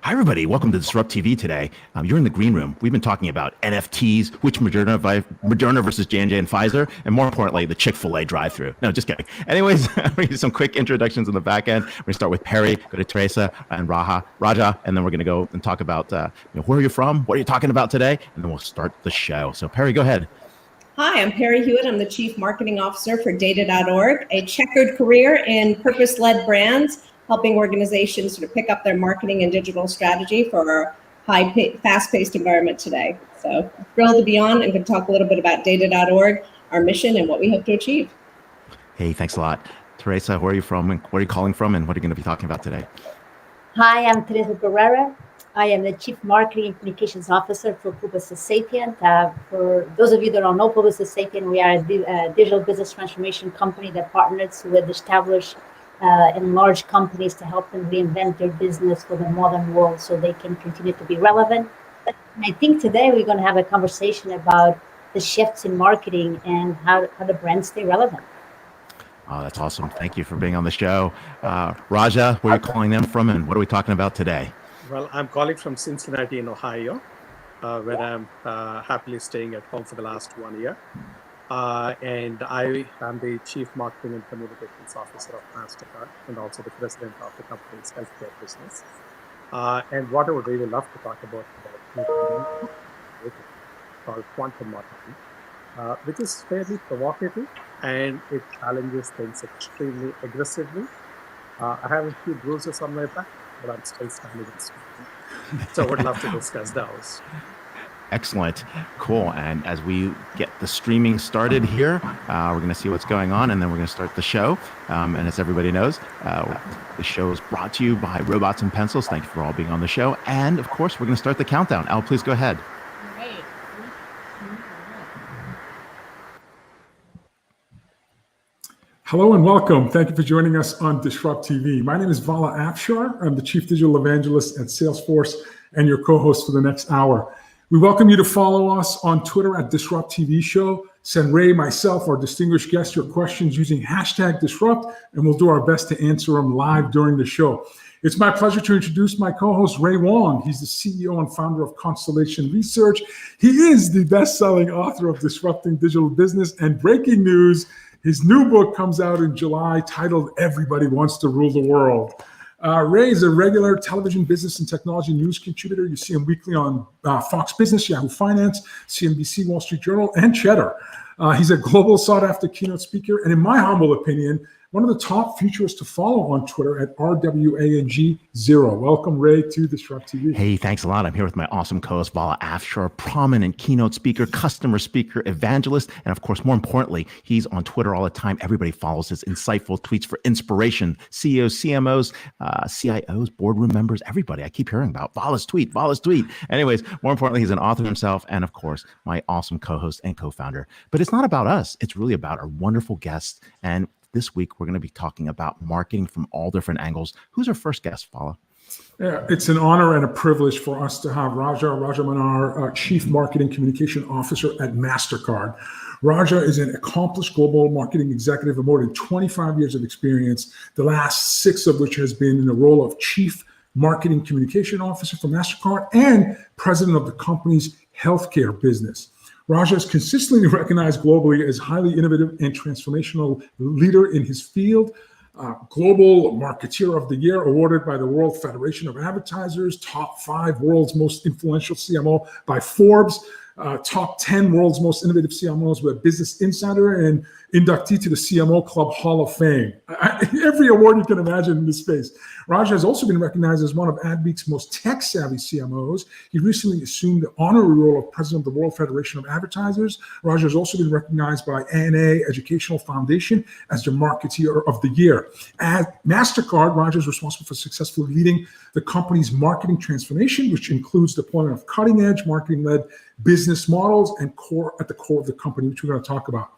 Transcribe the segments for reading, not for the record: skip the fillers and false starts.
Hi, everybody. Welcome to DisrupTV today. You're in the green room. We've been talking about NFTs, which Moderna versus J&J and Pfizer, and more importantly, the Chick-fil-A drive-thru. No, just kidding. Anyways, we're going to do some quick introductions on the back end. We're going to start with Perry, go to Teresa and Raja, and then we're going to go and talk about where are you from, what are you talking about today, and then we'll start the show. So Perry, go ahead. Hi, I'm Perry Hewitt. I'm the Chief Marketing Officer for Data.org, a checkered career in purpose-led brands, helping organizations sort of pick up their marketing and digital strategy for our fast-paced environment today. So thrilled to be on and can talk a little bit about Data.org, our mission, and what we hope to achieve. Hey, thanks a lot. Teresa, where are you from, and where are you calling from, and what are you going to be talking about today? Hi, I'm Teresa Barreira. I am the Chief Marketing and Communications Officer for Publicis Sapient. For those of you that don't know Publicis Sapient, we are a digital business transformation company that partners with established and large companies to help them reinvent their business for the modern world so they can continue to be relevant. And I think today we're going to have a conversation about the shifts in marketing and how the brands stay relevant. Oh, that's awesome. Thank you for being on the show. Raja, where are you calling them from, and what are we talking about today? Well, I'm calling from Cincinnati in Ohio, where I'm happily staying at home for the last 1 year. And I am the Chief Marketing and Communications Officer of Mastercard and also the President of the company's healthcare business. And what I would really love to talk about is called quantum marketing, which is fairly provocative and it challenges things extremely aggressively. I have a few bruises on my back, but I'm still standing and speaking. So I would love to discuss those. Excellent. Cool. And as we get the streaming started here, we're going to see what's going on, and then we're going to start the show. And as everybody knows, the show is brought to you by Robots and Pencils. Thank you for all being on the show. And of course, we're going to start the countdown. Al, please go ahead. Hello and welcome. Thank you for joining us on DisrupTV. My name is Vala Afshar. I'm the Chief Digital Evangelist at Salesforce and your co-host for the next hour. We welcome you to follow us on Twitter at DisrupTV Show. Send Ray, myself, our distinguished guests your questions using #Disrupt, and we'll do our best to answer them live during the show. It's my pleasure to introduce my co-host, Ray Wong. He's the CEO and founder of Constellation Research. He is the best-selling author of Disrupting Digital Business and Breaking News. His new book comes out in July titled Everybody Wants to Rule the World. Ray is a regular television business and technology news contributor. You see him weekly on Fox Business, Yahoo Finance, CNBC, Wall Street Journal, and Cheddar. He's a global sought-after keynote speaker, and in my humble opinion, one of the top futurists to follow on Twitter at RWANG0. Welcome, Ray, to DisrupTV. Hey, thanks a lot. I'm here with my awesome co-host, Vala Afshar, prominent keynote speaker, customer speaker, evangelist, and of course, more importantly, he's on Twitter all the time. Everybody follows his insightful tweets for inspiration. CEOs, CMOs, CIOs, boardroom members, everybody. I keep hearing about Vala's tweet. Anyways, more importantly, he's an author himself, and of course, my awesome co-host and co-founder. But it's not about us. It's really about our wonderful guests. And this week, we're going to be talking about marketing from all different angles. Who's our first guest, Vala? Yeah, it's an honor and a privilege for us to have Rajamannar, Chief Marketing Communication Officer at Mastercard. Raja is an accomplished global marketing executive with more than 25 years of experience, the last 6 of which has been in the role of Chief Marketing Communication Officer for Mastercard and President of the company's healthcare business. Raja is consistently recognized globally as highly innovative and transformational leader in his field. Global Marketeer of the Year awarded by the World Federation of Advertisers, top 5 world's most influential CMO by Forbes, top 10 world's most innovative CMOs with Business Insider, and inductee to the CMO Club Hall of Fame. Every award you can imagine in this space. Raja has also been recognized as one of AdWeek's most tech-savvy CMOs. He recently assumed the honorary role of President of the World Federation of Advertisers. Raja has also been recognized by ANA Educational Foundation as the Marketeer of the Year. At Mastercard, Raja is responsible for successfully leading the company's marketing transformation, which includes deployment of cutting-edge marketing-led business models and at the core of the company, which we're going to talk about.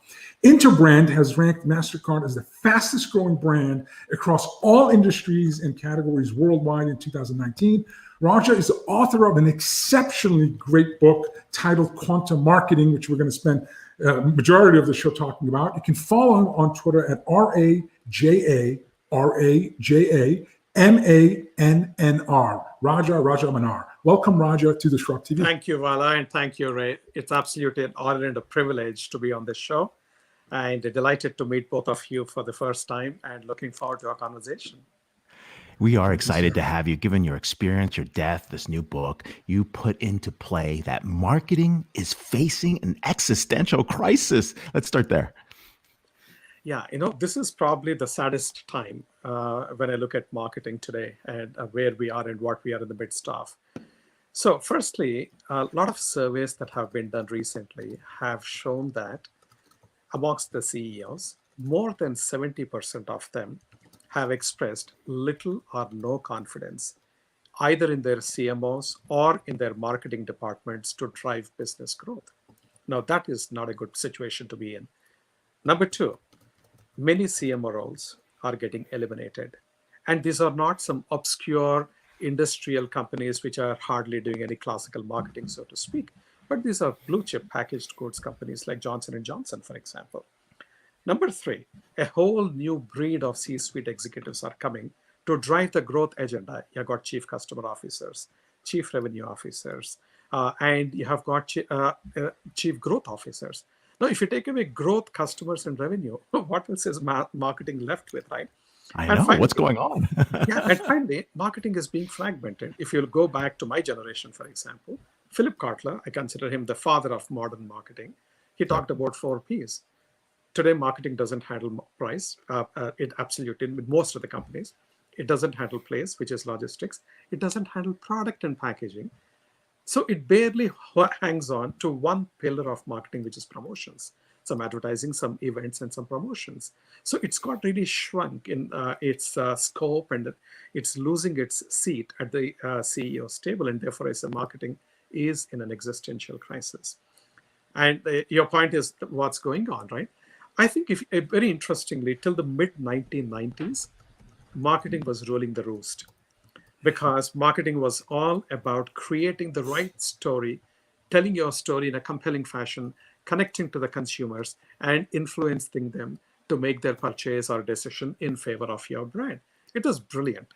Interbrand has ranked Mastercard as the fastest growing brand across all industries and categories worldwide in 2019. Raja is the author of an exceptionally great book titled Quantum Marketing, which we're going to spend majority of the show talking about. You can follow him on Twitter at RAJA Mannr. Rajamannar. Welcome, Raja, to DisrupTV. Thank you, Vala, and thank you, Ray. It's absolutely an honor and a privilege to be on this show, and delighted to meet both of you for the first time, and looking forward to our conversation. We are excited to have you. Given your experience, your depth, this new book, you put into play that marketing is facing an existential crisis. Let's start there. Yeah, this is probably the saddest time when I look at marketing today and where we are and what we are in the midst of. So firstly, a lot of surveys that have been done recently have shown that amongst the CEOs, more than 70% of them have expressed little or no confidence, either in their CMOs or in their marketing departments to drive business growth. Now, that is not a good situation to be in. Number two, many CMO roles are getting eliminated. And these are not some obscure industrial companies which are hardly doing any classical marketing, so to speak, but these are blue chip packaged goods companies like Johnson & Johnson, for example. Number three, a whole new breed of C-suite executives are coming to drive the growth agenda. You've got chief customer officers, chief revenue officers, and you have got chief growth officers. Now, if you take away growth, customers, and revenue, what else is marketing left with, right? I know. Finally, what's going on? Yeah, and finally, marketing is being fragmented. If you go back to my generation, for example, Philip Kotler, I consider him the father of modern marketing. He talked about 4 Ps. Today, marketing doesn't handle price. It absolutely, with most of the companies, it doesn't handle place, which is logistics. It doesn't handle product and packaging. So it barely hangs on to one pillar of marketing, which is promotions, some advertising, some events, and some promotions. So it's got really shrunk in its scope, and it's losing its seat at the CEO's table. And therefore, I say marketing is in an existential crisis. And your point is what's going on, right? I think very interestingly, till the mid-1990s, marketing was ruling the roost, because marketing was all about creating the right story, telling your story in a compelling fashion, connecting to the consumers, and influencing them to make their purchase or decision in favor of your brand. It was brilliant.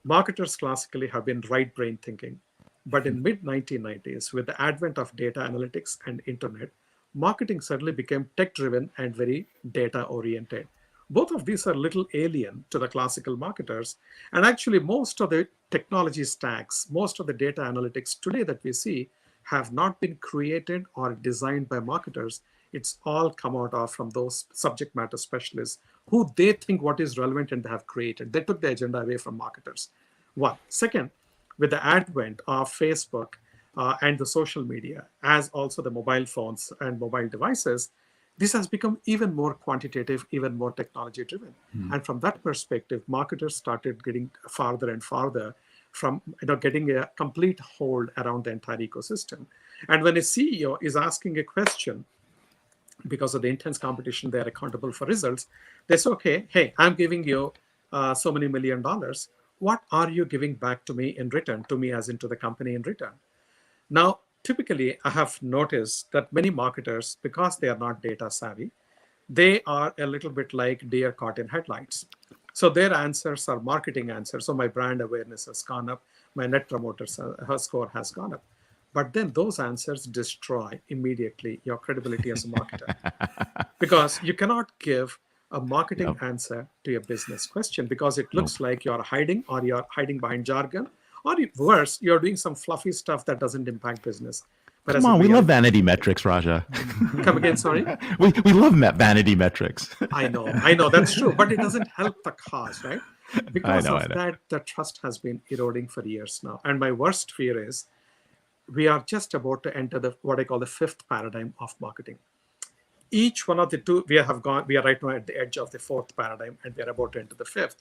Marketers classically have been right brain thinking. But in mid-1990s, with the advent of data analytics and internet, marketing suddenly became tech-driven and very data-oriented. Both of these are a little alien to the classical marketers. And actually, most of the technology stacks, most of the data analytics today that we see have not been created or designed by marketers. It's all come out of from those subject matter specialists who they think what is relevant and they have created. They took the agenda away from marketers. One. Second, with the advent of Facebook and the social media, as also the mobile phones and mobile devices, this has become even more quantitative, even more technology driven. And from that perspective, marketers started getting farther and farther from getting a complete hold around the entire ecosystem. And when a CEO is asking a question, because of the intense competition, they're accountable for results. They say, okay, hey, I'm giving you so many $1 million. What are you giving back to me in return, to me as into the company in return? Now, typically, I have noticed that many marketers, because they are not data savvy, they are a little bit like deer caught in headlights. So their answers are marketing answers. So my brand awareness has gone up. My net promoter score has gone up. But then those answers destroy immediately your credibility as a marketer. Because you cannot give a marketing answer to a business question, because it looks like you're hiding, or you're hiding behind jargon, or worse, you're doing some fluffy stuff that doesn't impact business. Come on, we love vanity metrics, Raja. Come again, sorry? We love vanity metrics. I know, that's true, but it doesn't help the cause, right? Because that, the trust has been eroding for years now. And my worst fear is we are just about to enter what I call the 5th paradigm of marketing. Each one of the two, we are right now at the edge of the 4th paradigm, and we are about to enter the 5th.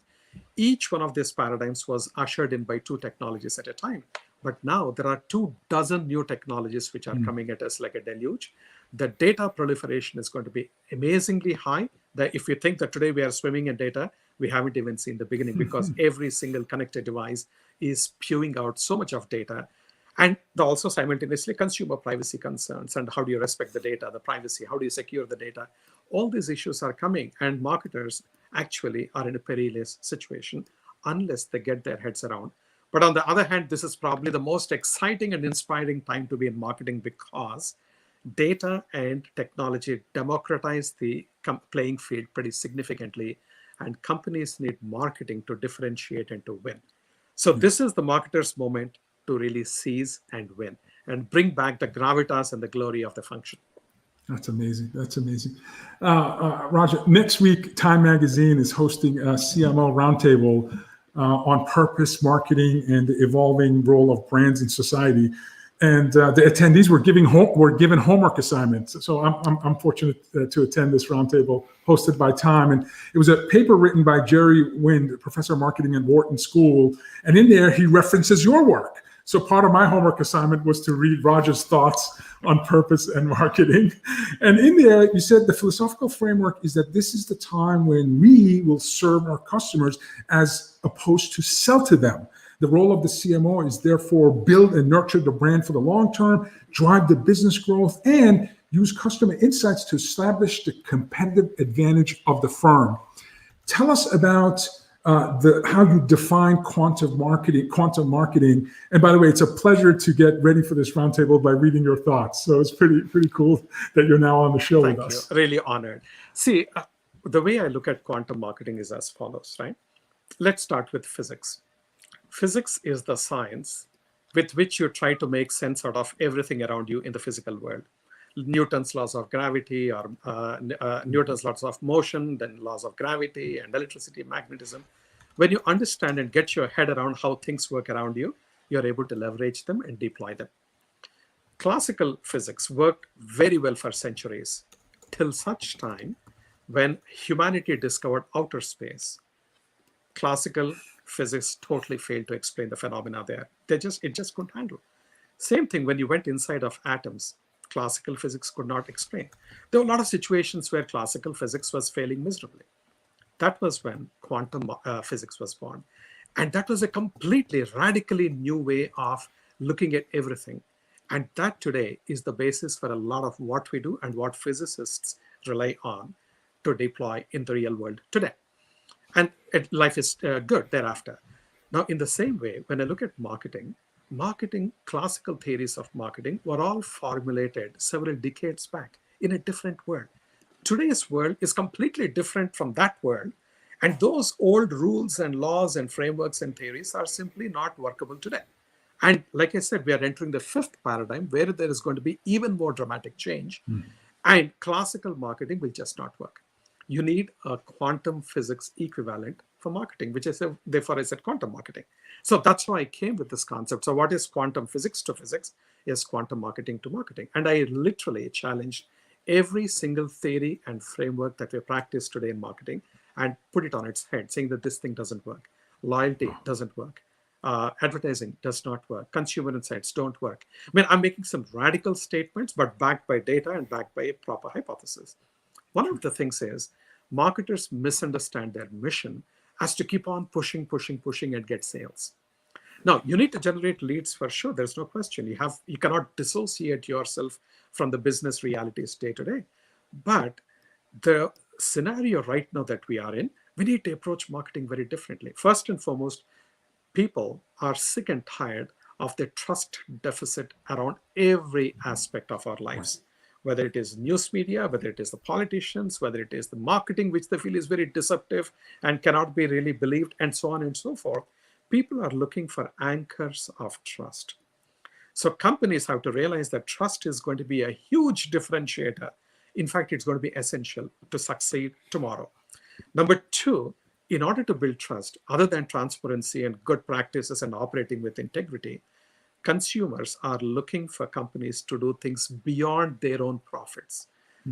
Each one of these paradigms was ushered in by 2 technologies at a time. But now there are 24 new technologies which are coming at us like a deluge. The data proliferation is going to be amazingly high. That if you think that today we are swimming in data, we haven't even seen the beginning, because every single connected device is spewing out so much of data. And also simultaneously consumer privacy concerns, and how do you respect the data, the privacy, how do you secure the data? All these issues are coming, and marketers actually are in a perilous situation unless they get their heads around. But on the other hand, this is probably the most exciting and inspiring time to be in marketing, because data and technology democratize the playing field pretty significantly, and companies need marketing to differentiate and to win. So this is the marketer's moment to really seize and win and bring back the gravitas and the glory of the function. That's amazing. That's amazing. Raja, next week, Time Magazine is hosting a CMO roundtable on purpose, marketing, and the evolving role of brands in society. And the attendees were given homework assignments. So I'm fortunate to attend this roundtable hosted by Time. And it was a paper written by Jerry Wind, professor of marketing at Wharton School. And in there, he references your work. So part of my homework assignment was to read Raja's thoughts on purpose and marketing. And in there, you said the philosophical framework is that this is the time when we will serve our customers as opposed to sell to them. The role of the CMO is therefore build and nurture the brand for the long term, drive the business growth, and use customer insights to establish the competitive advantage of the firm. Tell us about how you define quantum marketing. And by the way, it's a pleasure to get ready for this roundtable by reading your thoughts. So it's pretty cool that you're now on the show with us. Really honored. See, the way I look at quantum marketing is as follows, right? Let's start with physics. Physics is the science with which you try to make sense out of everything around you in the physical world. Newton's laws of gravity, or Newton's laws of motion, then laws of gravity and electricity, magnetism. When you understand and get your head around how things work around you, you're able to leverage them and deploy them. Classical physics worked very well for centuries, till such time when humanity discovered outer space. Classical physics totally failed to explain the phenomena there. It just couldn't handle. Same thing when you went inside of atoms. Classical physics could not explain. There were a lot of situations where classical physics was failing miserably. That was when quantum physics was born. And that was a completely radically new way of looking at everything. And that today is the basis for a lot of what we do and what physicists rely on to deploy in the real world today. And life is good thereafter. Now, in the same way, when I look at marketing, classical theories of marketing were all formulated several decades back in a different world. Today's world is completely different from that world. And those old rules and laws and frameworks and theories are simply not workable today. And like I said, we are entering the fifth paradigm where there is going to be even more dramatic change. And classical marketing will just not work. You need a quantum physics equivalent for marketing, which is therefore I said quantum marketing. So that's why I came with this concept. So what is quantum physics to physics is quantum marketing to marketing. And I literally challenged every single theory and framework that we practice today in marketing and put it on its head, saying that this thing doesn't work. Loyalty doesn't work. Advertising does not work. Consumer insights don't work. I mean, I'm making some radical statements, but backed by data and backed by a proper hypothesis. One of the things is marketers misunderstand their mission as to keep on pushing and get sales. Now, you need to generate leads for sure. There's no question. You cannot dissociate yourself from the business realities day to day. But the scenario right now that we are in, we need to approach marketing very differently. First and foremost, people are sick and tired of the trust deficit around every aspect of our lives. Whether it is news media, whether it is the politicians, whether it is the marketing, which they feel is very deceptive and cannot be really believed, and so on and so forth. People are looking for anchors of trust. So companies have to realize that trust is going to be a huge differentiator. In fact, it's going to be essential to succeed tomorrow. Number two, in order to build trust, other than transparency and good practices and operating with integrity, consumers are looking for companies to do things beyond their own profits.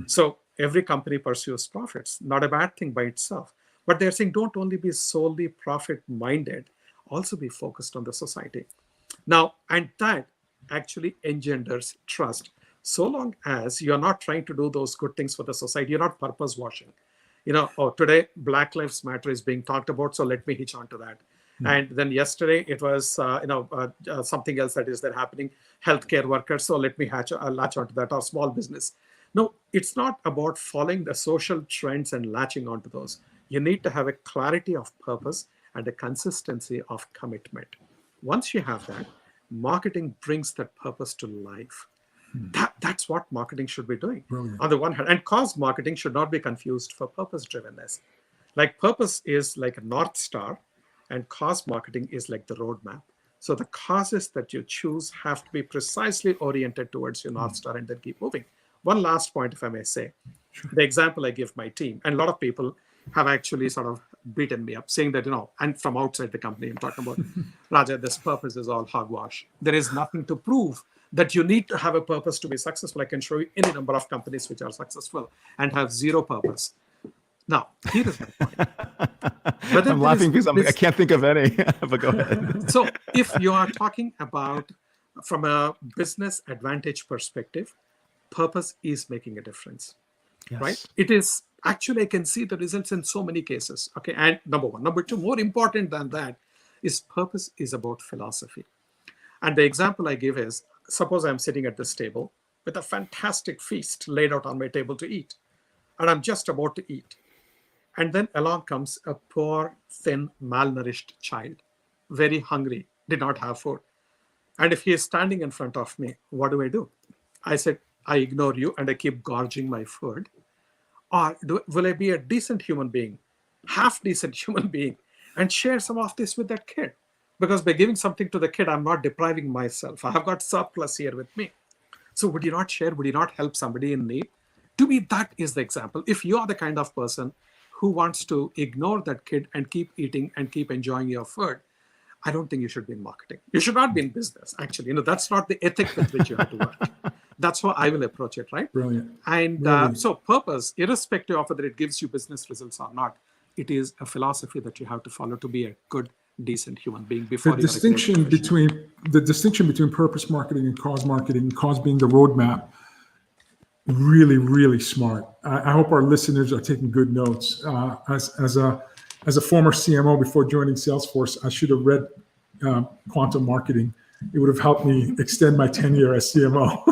So every company pursues profits, not a bad thing by itself. But they're saying don't only be solely profit-minded, also be focused on the society. Now, and that actually engenders trust. So long as you're not trying to do those good things for the society, you're not purpose washing. Today Black Lives Matter is being talked about, so let me hitch on to that. And then yesterday it was, something else that is there happening, healthcare workers. So let me latch onto that, or small business. No, it's not about following the social trends and latching onto those. You need to have a clarity of purpose and a consistency of commitment. Once you have that, marketing brings that purpose to life. That's what marketing should be doing. Brilliant. On the one hand, and cause marketing should not be confused for purpose drivenness. Like purpose is like a North Star, and cause marketing is like the roadmap. So the causes that you choose have to be precisely oriented towards your North Star and then keep moving. One last point, if I may say, the example I give my team, and a lot of people have actually sort of beaten me up saying that, and from outside the company, I'm talking about, Raja, this purpose is all hogwash. There is nothing to prove that you need to have a purpose to be successful. I can show you any number of companies which are successful and have zero purpose. Now, here is my point. I'm laughing because I can't think of any, but go ahead. So if you are talking about from a business advantage perspective, purpose is making a difference, right? It is actually, I can see the results in so many cases. Okay, and number one. Number two, more important than that is purpose is about philosophy. And the example I give is, suppose I'm sitting at this table with a fantastic feast laid out on my table to eat, and I'm just about to eat. And then along comes a poor, thin, malnourished child, very hungry, did not have food. And if he is standing in front of me, what do? I said, I ignore you and I keep gorging my food. Or will I be a decent human being, half decent human being, and share some of this with that kid? Because by giving something to the kid, I'm not depriving myself. I have got surplus here with me. So would you not share? Would you not help somebody in need? To me, that is the example. If you are the kind of person who wants to ignore that kid and keep eating and keep enjoying your food, I don't think you should be in marketing. You should not be in business, actually. That's not the ethic with which you have to work. That's how I will approach it, right? Brilliant. And so purpose, irrespective of whether it gives you business results or not, it is a philosophy that you have to follow to be a good, decent human being before the distinction between purpose marketing and cause being the roadmap, really, really smart. I hope our listeners are taking good notes. As a former CMO before joining Salesforce, I should have read Quantum Marketing. It would have helped me extend my tenure as CMO.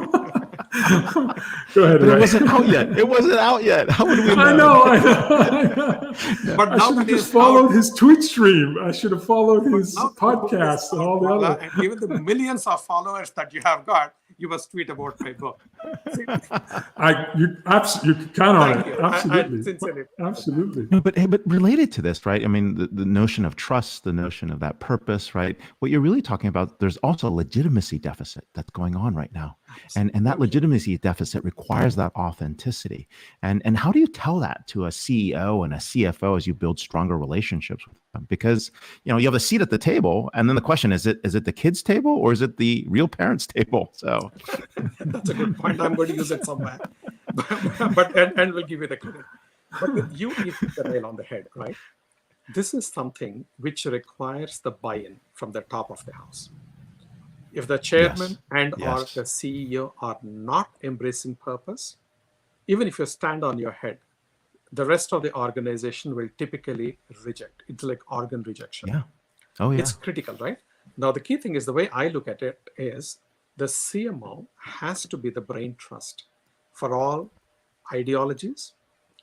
Go ahead, But Ray. it wasn't out yet. How would we know? I know. But I should have just followed his tweet stream. I should have followed his podcast and all the other. And given the millions of followers that you have got, you must tweet about my book. You count on it. Absolutely. Absolutely. No, but related to this, right? I mean, the notion of trust, the notion of that purpose, right? What you're really talking about, there's also a legitimacy deficit that's going on right now. And that legitimacy deficit requires that authenticity. And how do you tell that to a CEO and a CFO as you build stronger relationships with them? Because, you have a seat at the table, and then the question is it the kids' table or is it the real parents' table? So that's a good point. I'm going to use it somewhere. and we'll give you the credit. But you hit the nail on the head, right? This is something which requires the buy-in from the top of the house. If the chairman or the CEO are not embracing purpose, even if you stand on your head, the rest of the organization will typically reject. It's like organ rejection. Yeah. Oh, yeah. It's critical, right? Now, the key thing is the way I look at it is the CMO has to be the brain trust for all ideologies,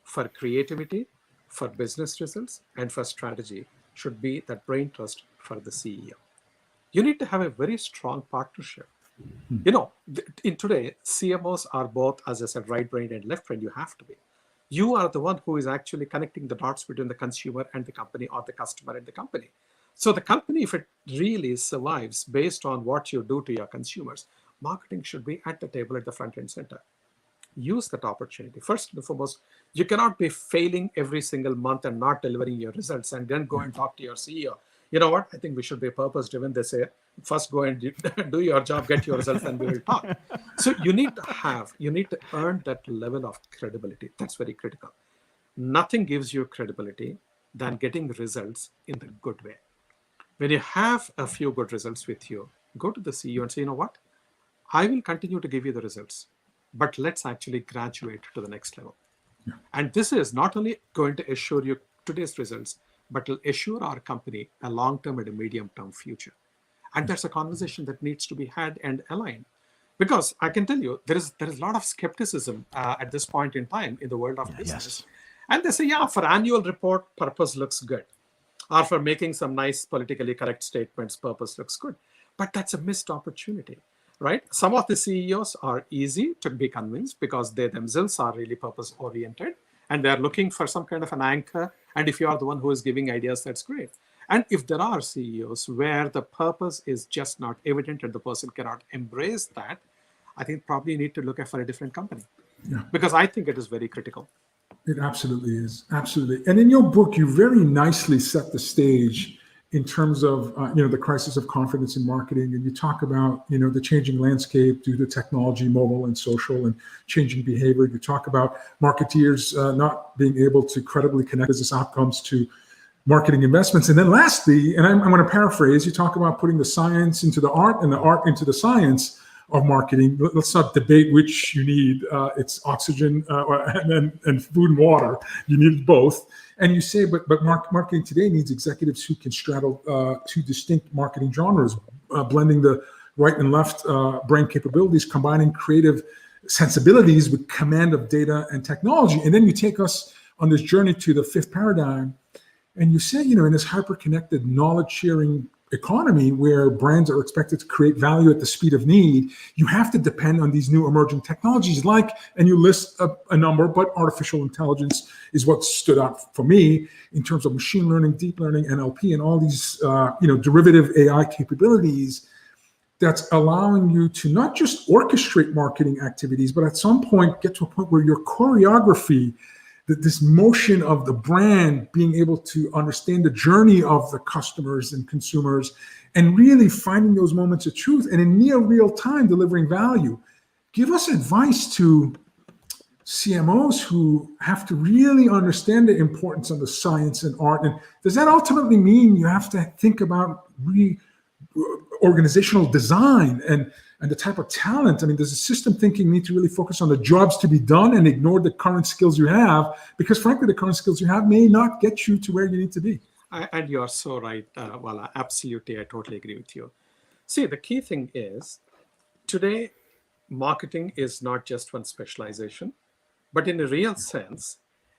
for creativity, for business results, and for strategy should be that brain trust for the CEO. You need to have a very strong partnership. In today, CMOs are both, as I said, right brain and left brain. You have to be. You are the one who is actually connecting the dots between the consumer and the company, or the customer and the company. So the company, if it really survives based on what you do to your consumers, marketing should be at the table, at the front and center. Use that opportunity. First and foremost, you cannot be failing every single month and not delivering your results and then go and talk to your CEO. You know what? I think we should be purpose-driven. They say, first go and do your job, get your results, and we will talk. So you need to earn that level of credibility. That's very critical. Nothing gives you credibility than getting results in the good way. When you have a few good results with you, go to the CEO and say, you know what? I will continue to give you the results, but let's actually graduate to the next level. Yeah. And this is not only going to assure you today's results, but will assure our company a long-term and a medium-term future. And that's a conversation that needs to be had and aligned. Because I can tell you, there is a lot of skepticism at this point in time in the world of business. And they say, yeah, for annual report, purpose looks good. or for making some nice politically correct statements. Purpose looks good, but that's a missed opportunity, right? Some of the CEOs are easy to be convinced because they themselves are really purpose oriented and they're looking for some kind of an anchor. And if you are the one who is giving ideas, that's great. And if there are CEOs where the purpose is just not evident and the person cannot embrace that, I think probably you need to look for a different company. Yeah. Because I think it is very critical. It absolutely is. Absolutely. And in your book, you very nicely set the stage in terms of, the crisis of confidence in marketing. And you talk about, the changing landscape due to technology, mobile and social, and changing behavior. You talk about marketeers not being able to credibly connect business outcomes to marketing investments. And then lastly, and I'm going to paraphrase, you talk about putting the science into the art and the art into the science of marketing. Let's not debate which you need. It's oxygen and food and water. You need both. And you say, but marketing today needs executives who can straddle two distinct marketing genres, blending the right and left brain capabilities, combining creative sensibilities with command of data and technology. And then you take us on this journey to the fifth paradigm. And you say, in this hyper-connected knowledge-sharing economy where brands are expected to create value at the speed of need, you have to depend on these new emerging technologies and you list a number, but artificial intelligence is what stood out for me in terms of machine learning, deep learning, NLP, and all these, derivative AI capabilities that's allowing you to not just orchestrate marketing activities, but at some point get to a point where your choreography, this motion of the brand being able to understand the journey of the customers and consumers and really finding those moments of truth and in near real time delivering value. Give us advice to CMOs who have to really understand the importance of the science and art. And does that ultimately mean you have to think about organizational design and the type of talent? I mean, does the system thinking need to really focus on the jobs to be done and ignore the current skills you have? Because frankly, the current skills you have may not get you to where you need to be. And you are so right, Vala. Absolutely, I totally agree with you. See, the key thing is, today, marketing is not just one specialization, but in a real sense,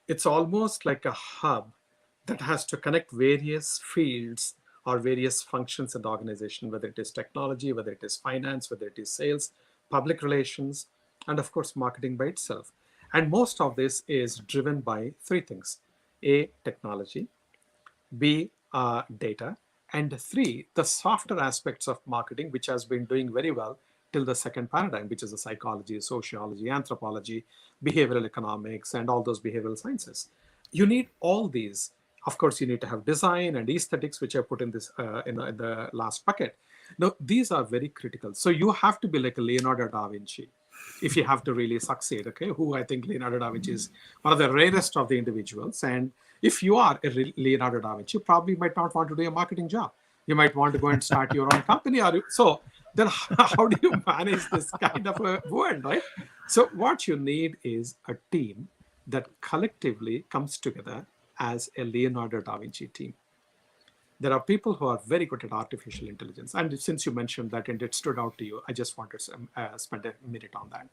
it's almost like a hub that has to connect various fields or various functions in the organization, whether it is technology, whether it is finance, whether it is sales, public relations, and of course, marketing by itself. And most of this is driven by three things: A, technology; B, data; and three, the softer aspects of marketing, which has been doing very well till the second paradigm, which is the psychology, sociology, anthropology, behavioral economics, and all those behavioral sciences. You need all these. Of course, you need to have design and aesthetics, which I put in this in the last bucket. Now, these are very critical. So you have to be like a Leonardo da Vinci if you have to really succeed, okay? Who I think Leonardo da Vinci is one of the rarest of the individuals. And if you are a Leonardo da Vinci, you probably might not want to do a marketing job. You might want to go and start your own company. So then how do you manage this kind of a world, right? So what you need is a team that collectively comes together as a Leonardo da Vinci team. There are people who are very good at artificial intelligence. And since you mentioned that and it stood out to you, I just wanted to spend a minute on that.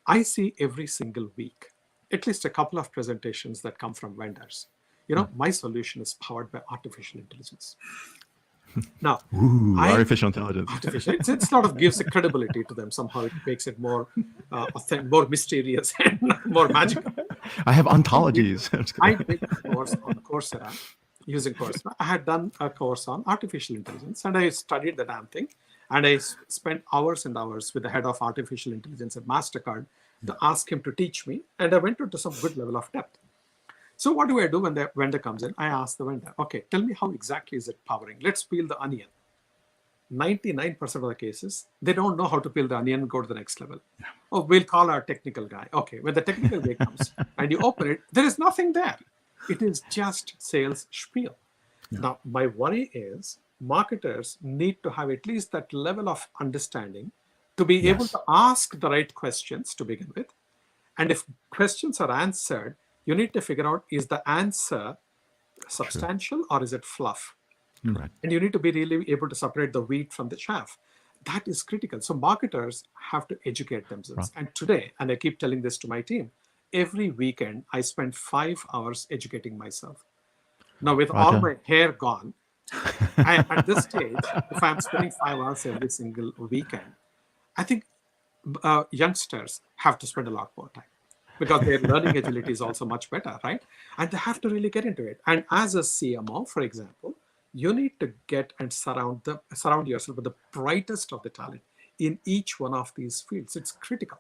I see every single week at least a couple of presentations that come from vendors. My solution is powered by artificial intelligence. Now, artificial intelligence. It sort of gives a credibility to them. Somehow it makes it more authentic, more mysterious, and more magical. I have ontologies. I did a course on Coursera, using Coursera. I had done a course on artificial intelligence, and I studied the damn thing. And I spent hours and hours with the head of artificial intelligence at Mastercard to ask him to teach me. And I went into some good level of depth. So what do I do when the vendor comes in? I ask the vendor, okay, tell me how exactly is it powering? Let's peel the onion. 99% of the cases, they don't know how to peel the onion and go to the next level. Oh, we'll call our technical guy. Okay, when the technical guy comes and you open it, there is nothing there. It is just sales spiel. Yeah. Now, my worry is marketers need to have at least that level of understanding to be able to ask the right questions to begin with. And if questions are answered, you need to figure out, is the answer substantial or is it fluff? Right. And you need to be really able to separate the wheat from the chaff. That is critical. So marketers have to educate themselves. Right. And today, and I keep telling this to my team, every weekend I spend 5 hours educating myself. Now, with all Raja? my hair gone, at this stage, if I'm spending 5 hours every single weekend, I think youngsters have to spend a lot more time because their learning agility is also much better, right? And they have to really get into it. And as a CMO, for example, you need to get and surround yourself with the brightest of the talent in each one of these fields. It's critical.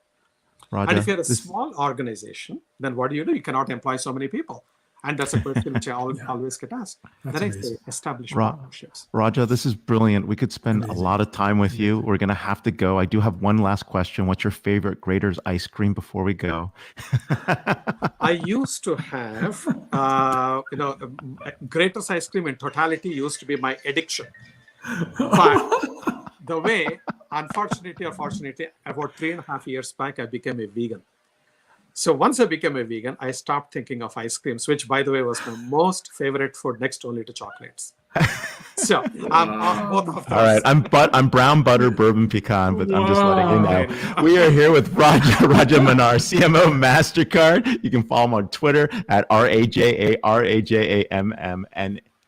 Raja, And if you're a small organization, then what do? You cannot employ so many people. And that's a question which I always get asked. That's Then I say, amazing. establish partnerships. Raja, this is brilliant. We could spend a lot of time with you. We're going to have to go. I do have one last question. What's your favorite Grater's ice cream before we go? I used to have, Grater's ice cream in totality used to be my addiction. But the way, unfortunately or fortunately, about 3.5 years back, I became a vegan. So once I became a vegan, I stopped thinking of ice creams, which, by the way, was my most favorite food next only to chocolates. So I'm off both of those. All right, I'm brown butter bourbon pecan, but I'm just letting you know. We are here with Rajamannar, CMO Mastercard. You can follow him on Twitter at RAJAMMN.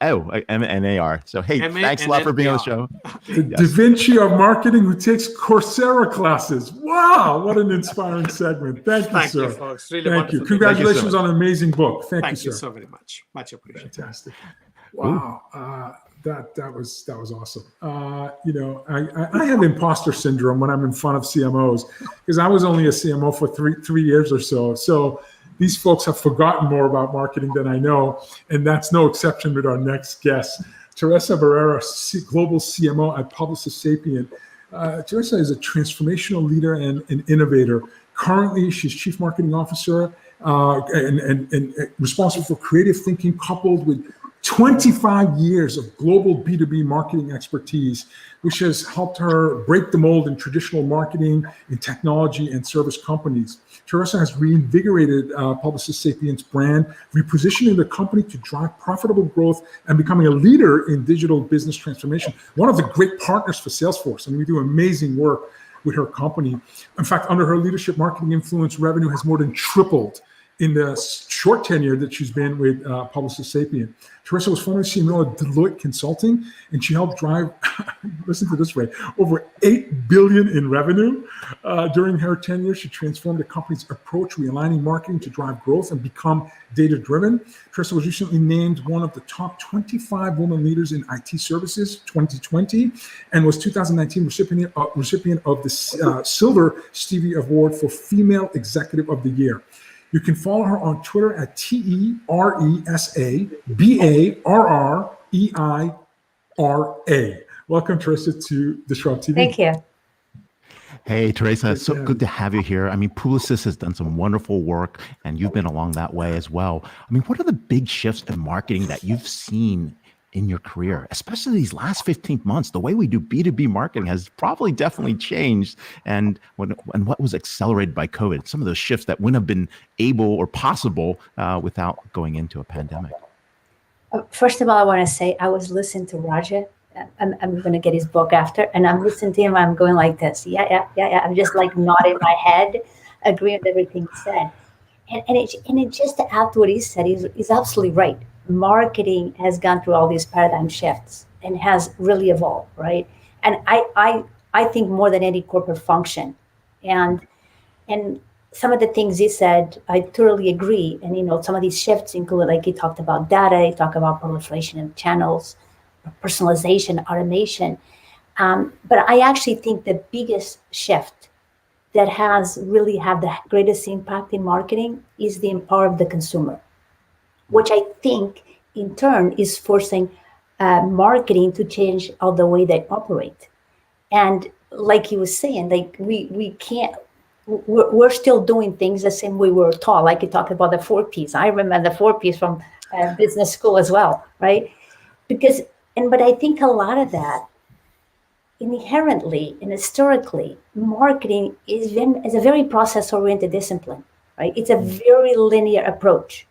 MNAR. So, hey, thanks a lot for being on the show. The Da Vinci of marketing who takes Coursera classes. Wow, what an inspiring segment. Thank you, sir. You, folks. Really Thank you. wonderful. Congratulations on an amazing book. Thank you, Thank you sir. so very much. Much appreciated. Fantastic. Wow. That was awesome. I have imposter syndrome when I'm in front of CMOs because I was only a CMO for three years or so. So these folks have forgotten more about marketing than I know, and that's no exception with our next guest, Teresa Barreira, Global CMO at Publicis Sapient. Teresa is a transformational leader and an innovator. Currently, she's Chief Marketing Officer and responsible for creative thinking, coupled with 25 years of global B2B marketing expertise, which has helped her break the mold in traditional marketing, in technology, and service companies. Teresa has reinvigorated Publicis Sapient's brand, repositioning the company to drive profitable growth and becoming a leader in digital business transformation. One of the great partners for Salesforce. I mean, we do amazing work with her company. In fact, under her leadership, marketing influence revenue has more than tripled in the short tenure that she's been with Publicis Sapient. Teresa was formerly CMO at Deloitte Consulting, and she helped drive, listen to this rate, over $8 billion in revenue. During her tenure, she transformed the company's approach, realigning marketing to drive growth and become data-driven. Teresa was recently named one of the top 25 women leaders in IT services 2020, and was 2019 recipient of the Silver Stevie Award for Female Executive of the Year. You can follow her on Twitter at TeresaBarreira. Welcome, Teresa, to DisrupTV. Thank you. Hey, Teresa, it's so good to have you here. I mean, Publicis has done some wonderful work, and you've been along that way as well. I mean, what are the big shifts in marketing that you've seen in your career, especially these last 15 months? The way we do B2B marketing has probably definitely changed. And what was accelerated by COVID, some of those shifts that wouldn't have been able or possible without going into a pandemic. First of all, I want to say I was listening to Raja. I'm going to get his book after, and I'm listening to him. I'm going like this. Yeah. I'm just like nodding my head, agreeing with everything he said. And it just to add to what he said, he's absolutely right. Marketing has gone through all these paradigm shifts and has really evolved, right? And I think more than any corporate function. And some of the things he said, I totally agree. And some of these shifts include, like he talked about data, he talked about proliferation of channels, personalization, automation. But I actually think the biggest shift that has really had the greatest impact in marketing is the empower of the consumer, which I think in turn is forcing marketing to change all the way they operate. And like he was saying, like we can't, we're still doing things the same way we were taught. Like he talked about the 4 Ps. I remember the 4 Ps from business school as well, right? But I think a lot of that inherently and historically, marketing is a very process-oriented discipline, right? It's a very linear approach.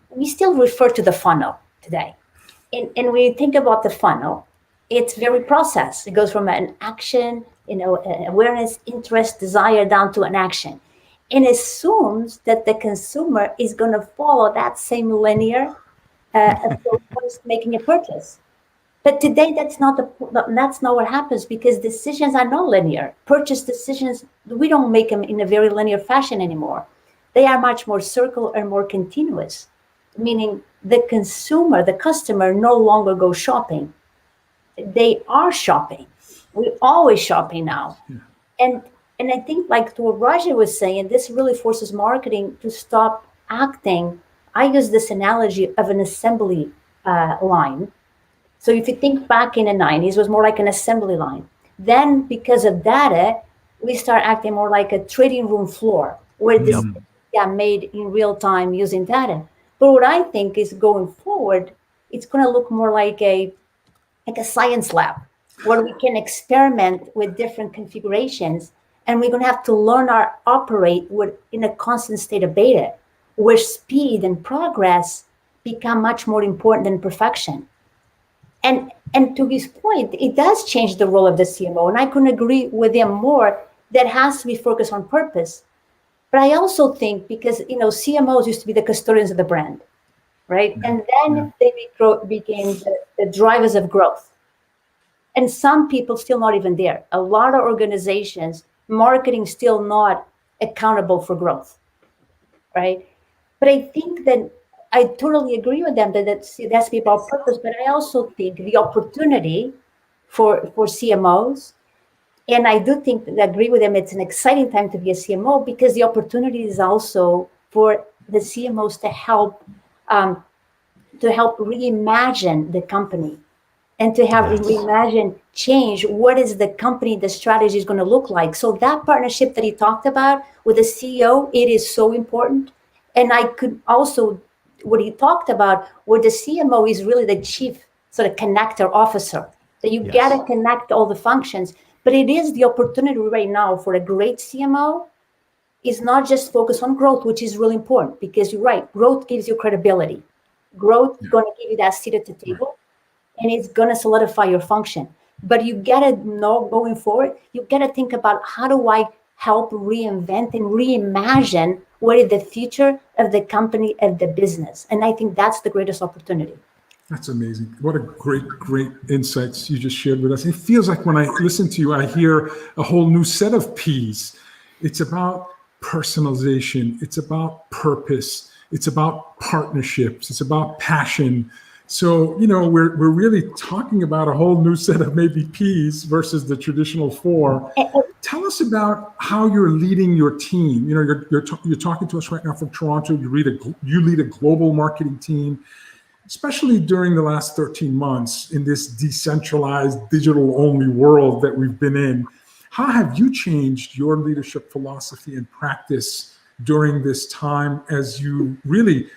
We still refer to the funnel today. And when you think about the funnel, it's very process. It goes from an action, awareness, interest, desire, down to an action. And assumes that the consumer is going to follow that same linear was making a purchase. But today, that's not what happens, because decisions are not linear. Purchase decisions, we don't make them in a very linear fashion anymore. They are much more circular and more continuous, meaning the consumer, the customer, no longer goes shopping. They are shopping. We're always shopping now. Yeah. And I think, like what Raja was saying, this really forces marketing to stop acting. I use this analogy of an assembly line. So if you think back in the 90s, it was more like an assembly line. Then because of data, we start acting more like a trading room floor where this got made in real time using data. But what I think is going forward, it's going to look more like a science lab where we can experiment with different configurations, and we're going to have to learn how to operate in a constant state of beta, where speed and progress become much more important than perfection. And to his point, it does change the role of the CMO, and I couldn't agree with him more. That has to be focused on purpose. But I also think, because CMOs used to be the custodians of the brand, right? And then they became the drivers of growth. And some people still not even there. A lot of organizations, marketing still not accountable for growth, right? But I think that I totally agree with them that that's to be about purpose. But I also think the opportunity for CMOs, and I do think that I agree with them, it's an exciting time to be a CMO, because the opportunity is also for the CMOs to help reimagine the company, and to have reimagine change. What is the company, the strategy is going to look like? So that partnership that he talked about with the CEO, it is so important. And I could also, what he talked about, where the CMO is really the chief sort of connector officer, that you got to connect all the functions. But it is the opportunity right now for a great CMO is not just focus on growth, which is really important, because you're right, growth gives you credibility. Growth is going to give you that seat at the table, and it's going to solidify your function. But you got to know going forward, you got to think about, how do I help reinvent and reimagine what is the future of the company, of the business? And I think that's the greatest opportunity. That's amazing. What a great insights you just shared with us. It feels like when I listen to you, I hear a whole new set of P's. It's about personalization. It's about purpose. It's about partnerships. It's about passion. So, we're really talking about a whole new set of maybe P's versus the traditional 4. Tell us about how you're leading your team. You're talking to us right now from Toronto. You lead a global marketing team, especially during the last 13 months in this decentralized, digital-only world that we've been in. How have you changed your leadership philosophy and practice during this time, as you really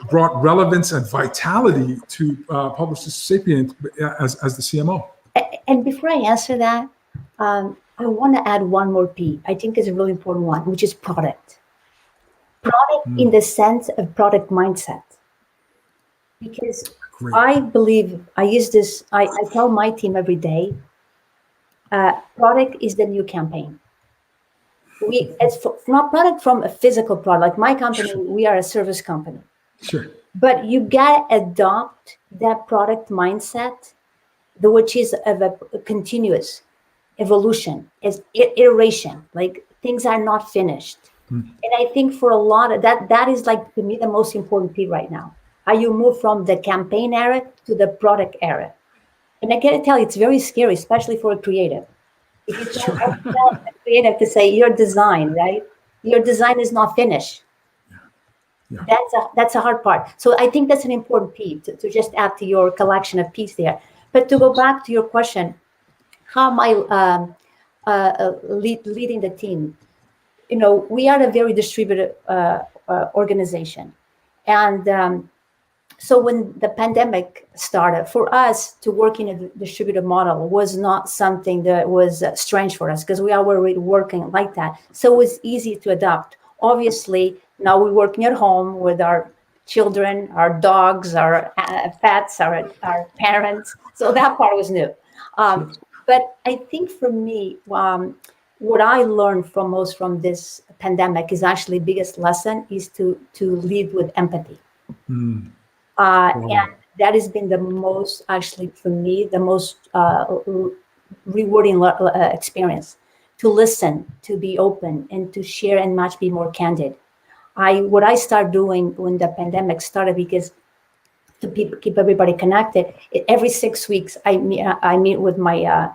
brought relevance and vitality to Publicis Sapient as the CMO? And before I answer that, I want to add one more P. I think is a really important one, which is product. Product in the sense of product mindset. Because I believe, I use this, I tell my team every day, product is the new campaign. It's not product from a physical product. Like my company, we are a service company. Sure. But you got to adopt that product mindset, which is of a continuous evolution, is iteration. Like things are not finished. And I think for a lot of that is like, to me, the most important P right now. How you move from the campaign era to the product era. And I gotta tell you, it's very scary, especially for a creative. If you tell a creative to say your design, right? Your design is not finished. Yeah. That's a hard part. So I think that's an important piece to just add to your collection of pieces there. But to go back to your question, how am I leading the team? We are a very distributed organization. And so when the pandemic started, for us to work in a distributed model was not something that was strange for us, because we are already working like that. So it was easy to adopt. Obviously, now we're working at home with our children, our dogs, our pets, our parents. So that part was new. But I think for me, what I learned from this pandemic is actually the biggest lesson is to lead with empathy. And that has been the most, actually, for me, the most rewarding experience, to listen, to be open, and to share and much be more candid. What I started doing when the pandemic started, because to keep everybody connected, every 6 weeks I meet with my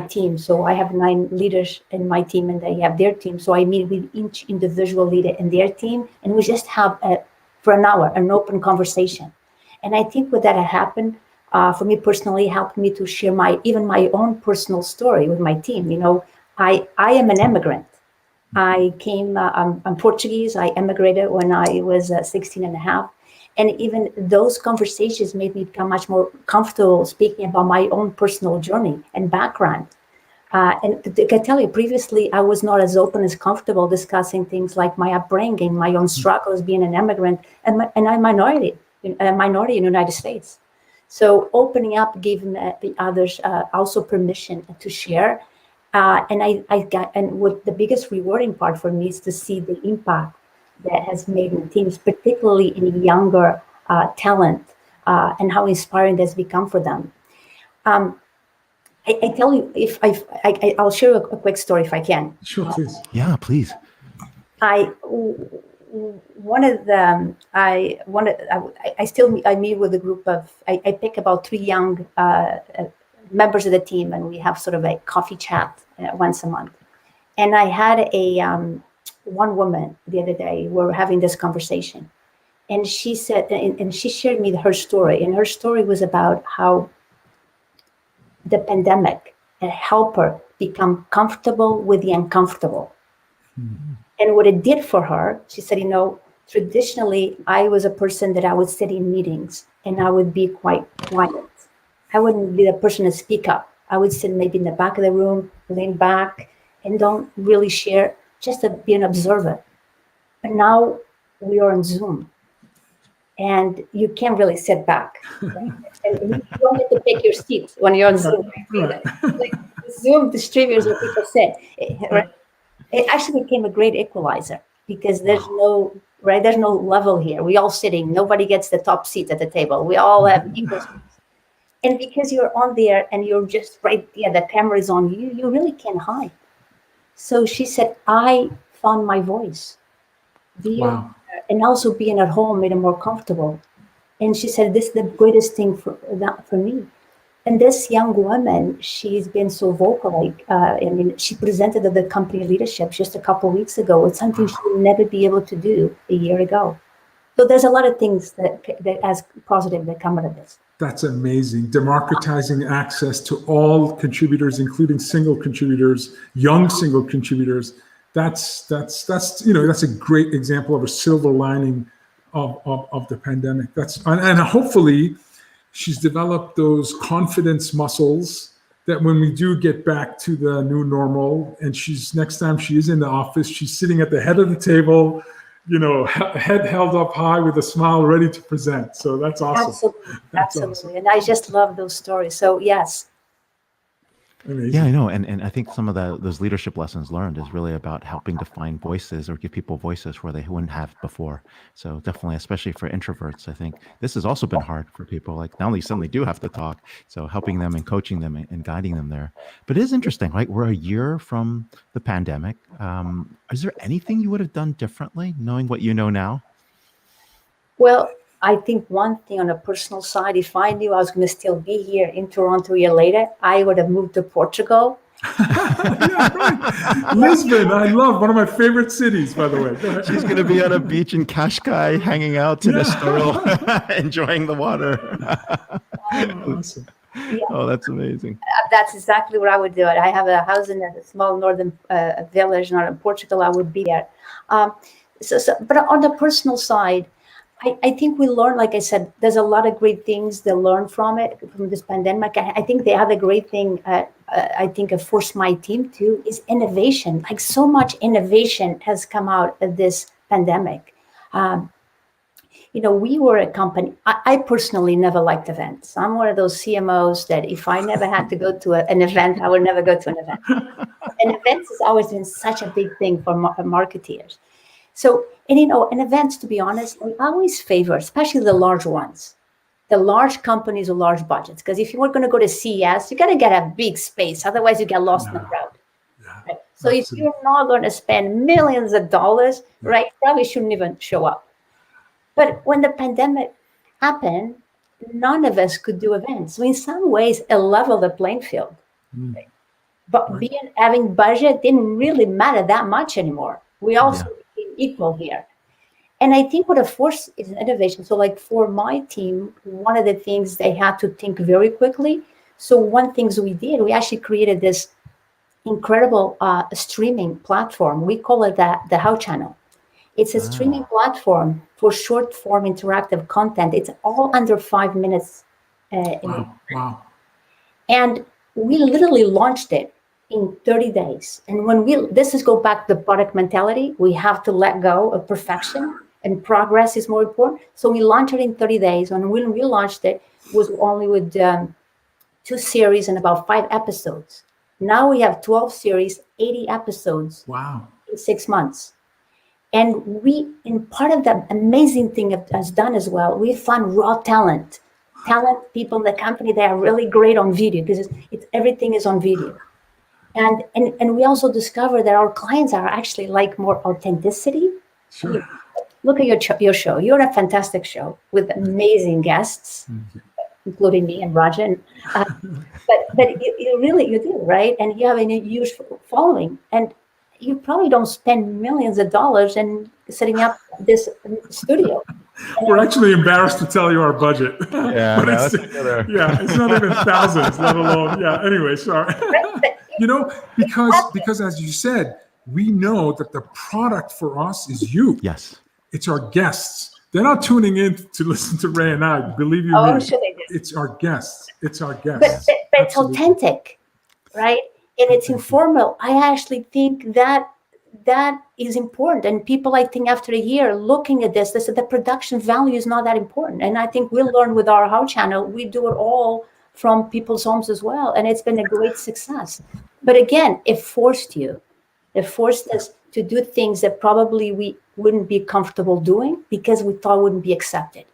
team. So I have 9 leaders in my team, and they have their team. So I meet with each individual leader in their team, and we just have for an hour an open conversation. And I think what that had happened for me personally helped me to share even my own personal story with my team. You know, I am an immigrant. I came, I'm Portuguese. I immigrated when I was 16 and a half. And even those conversations made me become much more comfortable speaking about my own personal journey and background. And I can tell you, previously, I was not as open, as comfortable discussing things like my upbringing, my own struggles being an immigrant, and I'm a minority in the United States. So opening up, giving the others also permission to share. And what the biggest rewarding part for me is to see the impact that has made in teams, particularly in younger talent, and how inspiring that's become for them. I tell you, I'll share a quick story if I can. Sure, please. Yeah, please. I meet with a group of, I pick about 3 young members of the team, and we have sort of a coffee chat once a month. And I had one woman the other day, we were having this conversation, and she said, and she shared me her story, and her story was about how the pandemic helped her become comfortable with the uncomfortable. Mm-hmm. And what it did for her, she said, you know, traditionally, I was a person that I would sit in meetings and I would be quite quiet. I wouldn't be the person to speak up. I would sit maybe in the back of the room, lean back, and don't really share, just to be an observer. But now we are on Zoom, and you can't really sit back. Right? And you don't get to pick your seats when you're on Zoom. Right? Like Zoom distributes what people say. Right? It actually became a great equalizer, because there's no level here. We all sitting. Nobody gets the top seat at the table. We all have equal seats. And because you're on there and you're just right there, the camera is on you, you really can't hide. So she said, I found my voice. Wow. And also being at home made it more comfortable. And she said, this is the greatest thing for me. And this young woman, she's been so vocal. She presented at the company leadership just a couple of weeks ago. It's something she would never be able to do a year ago. So there's a lot of things that as positive that come out of this. That's amazing. Democratizing access to all contributors, including single contributors, young single contributors. That's a great example of a silver lining of the pandemic. And hopefully she's developed those confidence muscles that when we do get back to the new normal, and next time she is in the office, she's sitting at the head of the table, head held up high with a smile, ready to present. So that's awesome. Absolutely. Awesome. And I just love those stories. So yes. Amazing. Yeah, I know. And I think some of those leadership lessons learned is really about helping to find voices or give people voices where they wouldn't have before. So definitely, especially for introverts, I think this has also been hard for people. Like, not only suddenly do have to talk, so helping them and coaching them and guiding them there. But it is interesting, right? We're a year from the pandemic. Is there anything you would have done differently, knowing what you know now? Well, I think one thing on a personal side, if I knew I was going to still be here in Toronto a year later, I would have moved to Portugal. Yeah, right. Lisbon, I love, one of my favorite cities, by the way. She's going to be on a beach in Cascais, hanging out in Estoril, enjoying the water. Awesome. Yeah. Oh, that's amazing. That's exactly what I would do. I have a house in a small northern village, not in Portugal. I would be there. But on the personal side, I think we learn, like I said, there's a lot of great things to learn from this pandemic. I think the other great thing I think it forced my team to is innovation. Like, so much innovation has come out of this pandemic. We were a company, I personally never liked events. I'm one of those CMOs that if I never had to go to an event, I would never go to an event. And events has always been such a big thing for marketeers. So, and in events, to be honest, we always favor, especially the large ones, the large companies with large budgets. Because if you were going to go to CES, you got to get a big space. Otherwise, you get lost in the crowd. Right? So if you're not going to spend millions of dollars, right, probably shouldn't even show up. But when the pandemic happened, none of us could do events. So in some ways, it leveled the playing field. Right? But having budget didn't really matter that much anymore. We also became equal here. And I think what a force is innovation. So like for my team, one of the things they had to think very quickly. So one things we did, we actually created this incredible streaming platform. We call it the How Channel. It's a streaming platform for short form interactive content. It's all under 5 minutes. Wow. And we literally launched it in 30 days. And this is go back to the product mentality. We have to let go of perfection, and progress is more important. So we launched it in 30 days. And when we launched it, was only with 2 series and about 5 episodes. Now we have 12 series, 80 episodes. Wow. In 6 months. And in part of the amazing thing it has done as well, we found raw talent people in the company that are really great on video, because everything is on video. And we also discovered that our clients are actually like more authenticity. Sure. Look at your show. You're a fantastic show with amazing guests, including me and Rajan. But you do, right? And you have a huge following. And you probably don't spend millions of dollars in setting up this studio. We're actually embarrassed to tell you our budget. Yeah, it's not even thousands, let alone. Anyway, sorry. Because as you said, we know that the product for us is you. Yes. It's our guests. They're not tuning in to listen to Ray and I. Believe you me. Sure they do. It's our guests. But it's authentic, right? And it's informal. I actually think that is important. And people, I think, after a year looking at this, they said the production value is not that important. And I think we'll learn with our How Channel. We do it all from people's homes as well. And it's been a great success. But again, it forced us to do things that probably we wouldn't be comfortable doing because we thought wouldn't be accepted.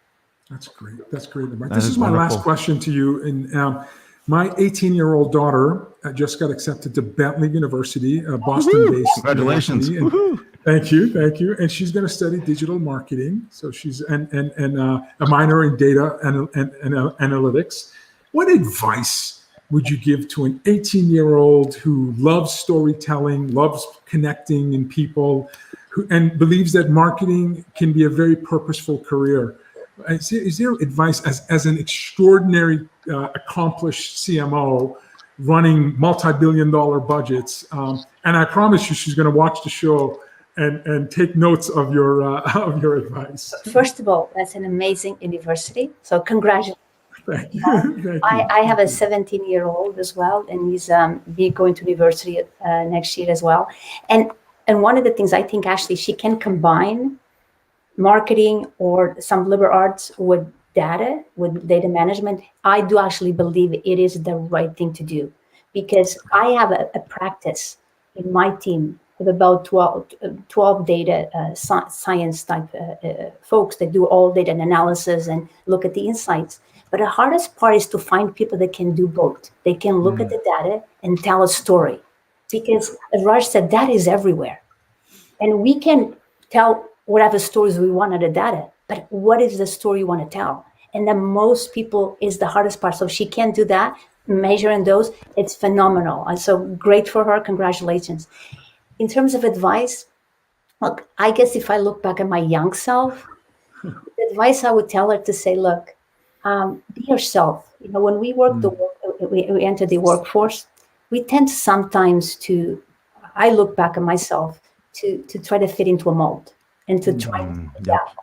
That's great. This is my last question to you. And my 18-year-old daughter just got accepted to Bentley University, Boston-based. Congratulations! Thank you. And she's going to study digital marketing. So she's and a minor in data and analytics. What advice would you give to an 18-year-old who loves storytelling, loves connecting in people, and believes that marketing can be a very purposeful career? Is there advice as an extraordinary, accomplished CMO running multi-billion-dollar budgets? And I promise you, she's going to watch the show and take notes of your advice. First of all, that's an amazing university. So congratulations. Thank you. I have a 17-year-old as well, and he's be going to university next year as well. And one of the things I think, actually, she can combine marketing or some liberal arts with data management. I do actually believe it is the right thing to do, because I have a practice in my team of about 12 data science type folks that do all data analysis and look at the insights. But the hardest part is to find people that can do both. They can look at the data and tell a story, because as Raj said, data is everywhere. And we can tell whatever stories we want out of data, but what is the story you want to tell? And then most people is the hardest part. So if she can do that, measuring those, it's phenomenal. And so great for her, congratulations. In terms of advice, look, I guess if I look back at my young self, the advice I would tell her to say, look, be yourself. When we we enter the workforce, we tend sometimes I look back at myself to try to fit into a mold and to try to adapt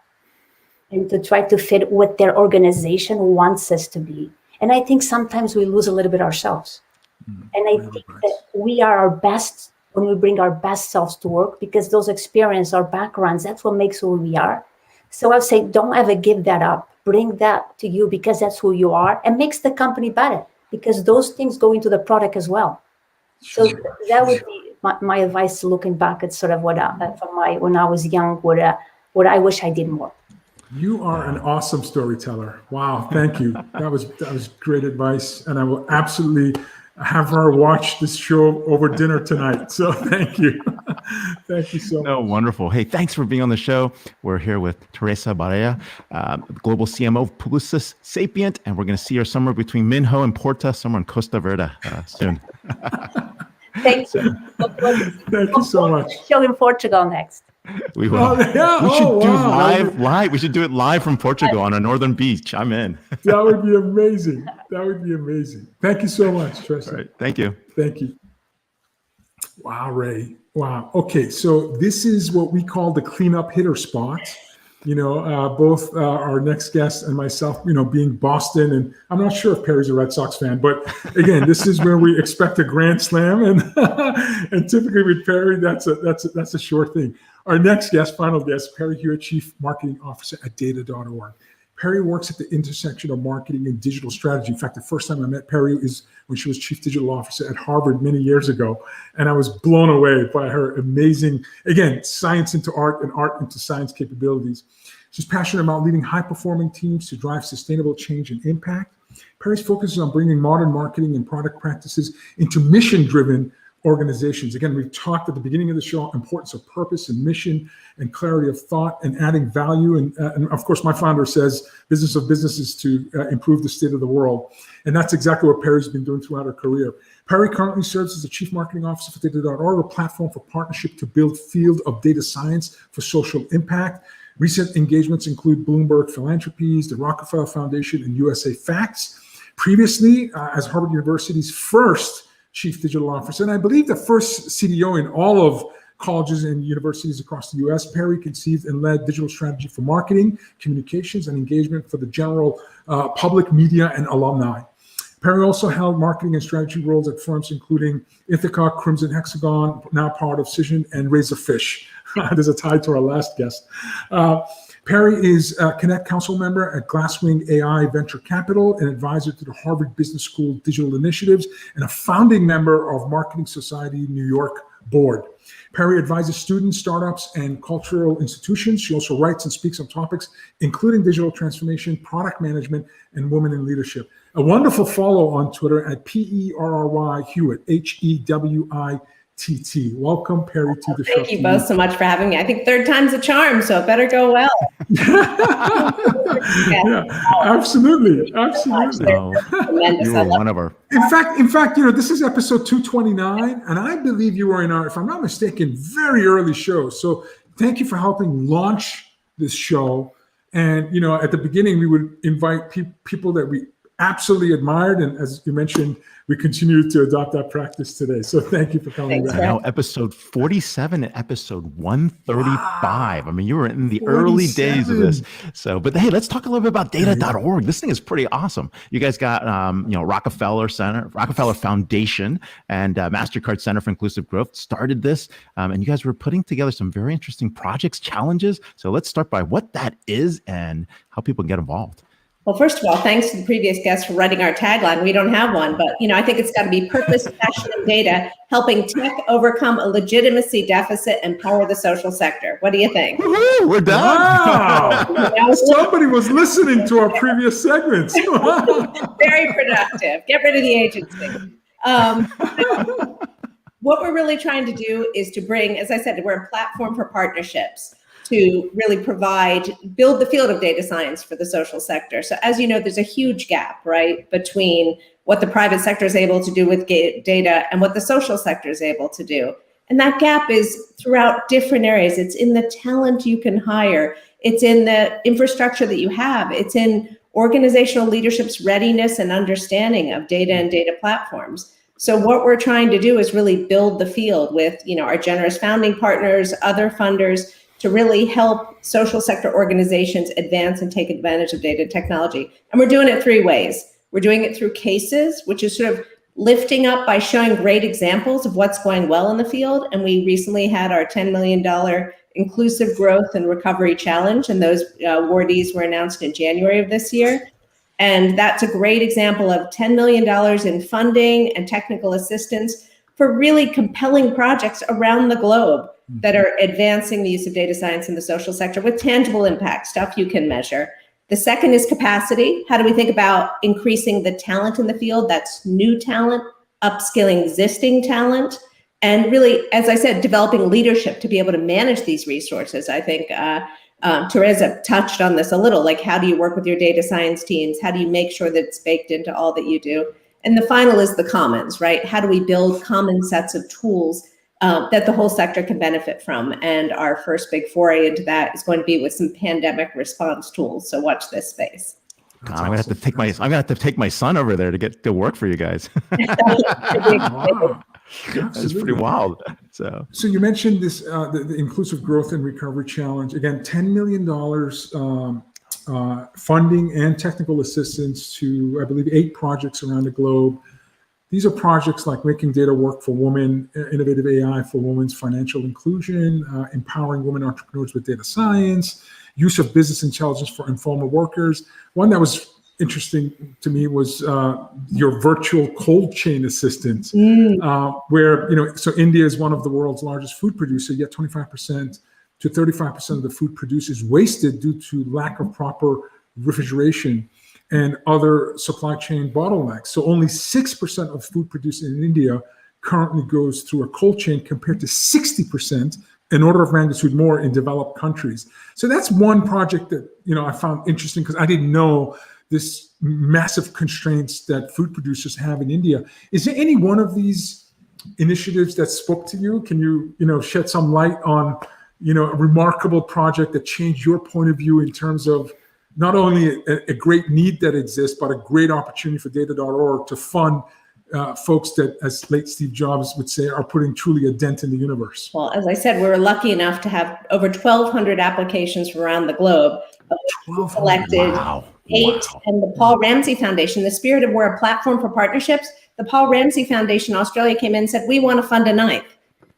and to try to fit what their organization wants us to be. And I think sometimes we lose a little bit ourselves. And I think that we are our best when we bring our best selves to work, because those experiences, our backgrounds, that's what makes who we are. So I would say, don't ever give that up. Bring that to you, because that's who you are, and makes the company better, because those things go into the product as well. So that would be my advice looking back at sort of what when I was young, what I wish I did more. You are an awesome storyteller. Wow, thank you. That was great advice, and I will absolutely have her watch this show over dinner tonight. So thank you. Thank you so much. No, wonderful. Hey, thanks for being on the show. We're here with Teresa Barreira, Global CMO of Publicis Sapient, and we're going to see her somewhere between Minho and Porta, somewhere in Costa Verde soon. Thank you. Thank you so much. Show in Portugal next. We will. Oh, yeah. We should do Wow. live. We should do it live from Portugal on a northern beach. I'm in. That would be amazing. That would be amazing. Thank you so much, Teresa. All right. Thank you. Thank you. Wow, Ray. Wow. Okay, so this is what we call the cleanup hitter spot. Both our next guest and myself, being Boston, and I'm not sure if Perry's a Red Sox fan, but again, this is where we expect a grand slam, and typically with Perry, that's a sure thing. Our next guest, final guest, Perry Hewitt, Chief Marketing Officer at data.org. Perry works at the intersection of marketing and digital strategy. In fact, the first time I met Perry is when she was Chief Digital Officer at Harvard many years ago. And I was blown away by her amazing, again, science into art and art into science capabilities. She's passionate about leading high-performing teams to drive sustainable change and impact. Perry's focus is on bringing modern marketing and product practices into mission-driven organizations. Again, we've talked at the beginning of the show, importance of purpose and mission and clarity of thought and adding value. And of course, my founder says business of businesses to improve the state of the world. And that's exactly what Perry's been doing throughout her career. Perry currently serves as the Chief Marketing Officer for data.org, a platform for partnership to build field of data science for social impact. Recent engagements include Bloomberg Philanthropies, the Rockefeller Foundation, and USA Facts. Previously, as Harvard University's first Chief Digital Officer, and I believe the first CDO in all of colleges and universities across the US, Perry conceived and led digital strategy for marketing, communications, and engagement for the general public, media, and alumni. Perry also held marketing and strategy roles at firms including Ithaca, Crimson Hexagon, now part of Cision, and Razorfish. There's a tie to our last guest. Perry is a Connect Council member at Glasswing AI Venture Capital, an advisor to the Harvard Business School Digital Initiatives, and a founding member of Marketing Society New York Board. Perry advises students, startups, and cultural institutions. She also writes and speaks on topics including digital transformation, product management, and women in leadership. A wonderful follow on Twitter at PERRY Hewitt, HEWITT. Welcome, Perry, to the show. Thank you both so much for having me. I think third time's a charm, so it better go well. Yeah, absolutely. No, you were one of our. In fact, this is episode 229, and I believe you were in our, if I'm not mistaken, very early show. So thank you for helping launch this show. And, at the beginning, we would invite people that we absolutely admired. And as you mentioned, we continue to adopt that practice today. So thank you for coming back. Now, episode 47 and episode 135. Wow. I mean, you were in the early days of this. So, but hey, let's talk a little bit about data.org. This thing is pretty awesome. You guys got, Rockefeller Foundation and Mastercard Center for Inclusive Growth started this. And you guys were putting together some very interesting projects, challenges. So let's start by what that is and how people can get involved. Well, first of all, thanks to the previous guest for writing our tagline. We don't have one, but I think it's got to be purpose, passion, and data, helping tech overcome a legitimacy deficit and power the social sector. What do you think? Woo-hoo, we're done. Wow. Somebody was listening to our previous segments. Very productive. Get rid of the agency. What we're really trying to do is to bring, as I said, we're a platform for partnerships to really build the field of data science for the social sector. So as you know, there's a huge gap, right, between what the private sector is able to do with data and what the social sector is able to do. And that gap is throughout different areas. It's in the talent you can hire. It's in the infrastructure that you have. It's in organizational leadership's readiness and understanding of data and data platforms. So what we're trying to do is really build the field with, our generous founding partners, other funders, to really help social sector organizations advance and take advantage of data technology. And we're doing it three ways. We're doing it through cases, which is sort of lifting up by showing great examples of what's going well in the field. And we recently had our $10 million Inclusive Growth and Recovery Challenge, and those awardees were announced in January of this year. And that's a great example of $10 million in funding and technical assistance for really compelling projects around the globe that are advancing the use of data science in the social sector with tangible impact, stuff you can measure. The second is capacity. How do we think about increasing the talent in the field? That's new talent, upskilling existing talent, and really, as I said, developing leadership to be able to manage these resources. I think Teresa touched on this a little, like how do you work with your data science teams? How do you make sure that it's baked into all that you do? And the final is the commons, right? How do we build common sets of tools that the whole sector can benefit from? And our first big foray into that is going to be with some pandemic response tools. So watch this space. God, I'm gonna have to take my son over there to get to work for you guys. Wow. It's pretty wild. So you mentioned this, the Inclusive Growth and Recovery Challenge. Again, $10 million funding and technical assistance to, I believe, 8 projects around the globe. These are projects like making data work for women, innovative AI for women's financial inclusion, empowering women entrepreneurs with data science, use of business intelligence for informal workers. One that was interesting to me was your virtual cold chain assistant, where, so India is one of the world's largest food producer, yet 25% to 35% of the food produced is wasted due to lack of proper refrigeration and other supply chain bottlenecks. So only 6% of food produced in India currently goes through a cold chain compared to 60%, an order of magnitude more in developed countries. So that's one project that, I found interesting because I didn't know this massive constraints that food producers have in India. Is there any one of these initiatives that spoke to you? Can you, shed some light on, a remarkable project that changed your point of view in terms of not only a great need that exists, but a great opportunity for data.org to fund folks that, as late Steve Jobs would say, are putting truly a dent in the universe? Well, as I said, we were lucky enough to have over 1,200 applications from around the globe. We selected 8, and the Paul Ramsey Foundation, the spirit of we're a platform for partnerships, the Paul Ramsey Foundation Australia came in and said, we want to fund a 9th.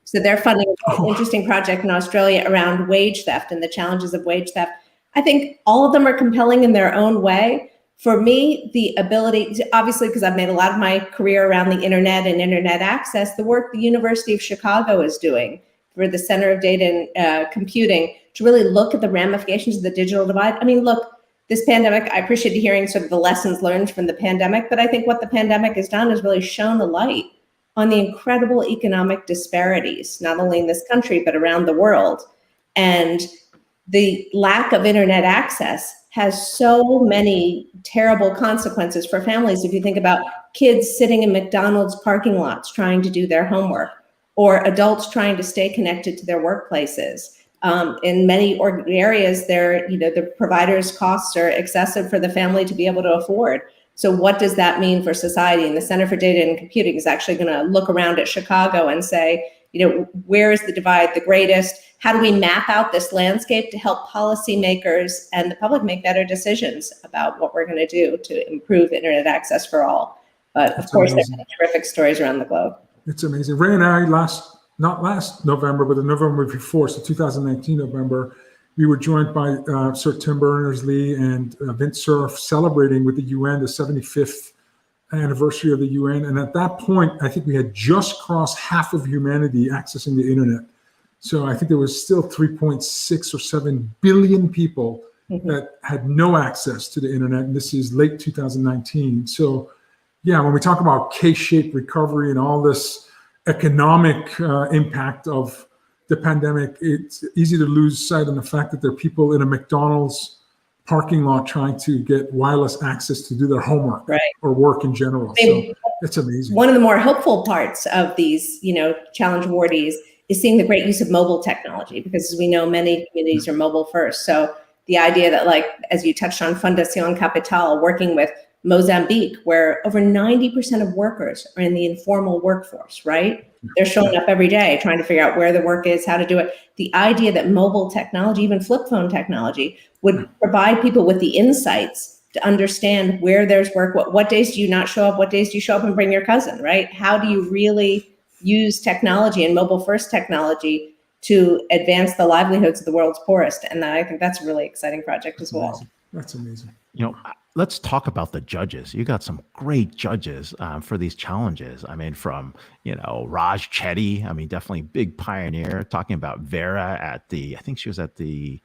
So they're funding an interesting project in Australia around wage theft and the challenges of wage theft. I think all of them are compelling in their own way. For me, the ability to, obviously, because I've made a lot of my career around the internet and internet access, the work the University of Chicago is doing for the Center of Data and Computing to really look at the ramifications of the digital divide. I mean, look, this pandemic, I appreciate hearing sort of the lessons learned from the pandemic, but I think what the pandemic has done is really shown a light on the incredible economic disparities, not only in this country, but around the world. And the lack of internet access has so many terrible consequences for families. If you think about kids sitting in McDonald's parking lots trying to do their homework, or adults trying to stay connected to their workplaces. In many areas, the provider's costs are excessive for the family to be able to afford. So what does that mean for society? And the Center for Data and Computing is actually going to look around at Chicago and say, where is the divide the greatest? How do we map out this landscape to help policymakers and the public make better decisions about what we're going to do to improve internet access for all? But of course, there's terrific stories around the globe. It's amazing. Ray and I not last November, but the November before, so 2019 November, we were joined by Sir Tim Berners-Lee and Vint Cerf celebrating with the UN the 75th anniversary of the UN. And at that point, I think we had just crossed half of humanity accessing the internet. So I think there was still 3.6 or 7 billion people that had no access to the internet. And this is late 2019. So yeah, when we talk about K-shaped recovery and all this economic impact of the pandemic, it's easy to lose sight on the fact that there are people in a McDonald's parking lot trying to get wireless access to do their homework or work in general. So it's amazing. One of the more hopeful parts of these, challenge awardees is seeing the great use of mobile technology, because as we know, many communities are mobile first. So the idea that, like, as you touched on, Fundación Capital, working with Mozambique, where over 90% of workers are in the informal workforce, right? They're showing up every day trying to figure out where the work is, how to do it. The idea that mobile technology, even flip phone technology, would provide people with the insights to understand where there's work, what days do you not show up, what days do you show up and bring your cousin, right? How do you really use technology and mobile first technology to advance the livelihoods of the world's poorest? And I think that's a really exciting project as well. That's amazing. let's talk about the judges. You got some great judges for these challenges. I mean, from, Raj Chetty, I mean, definitely big pioneer, talking about Vera I think she was at the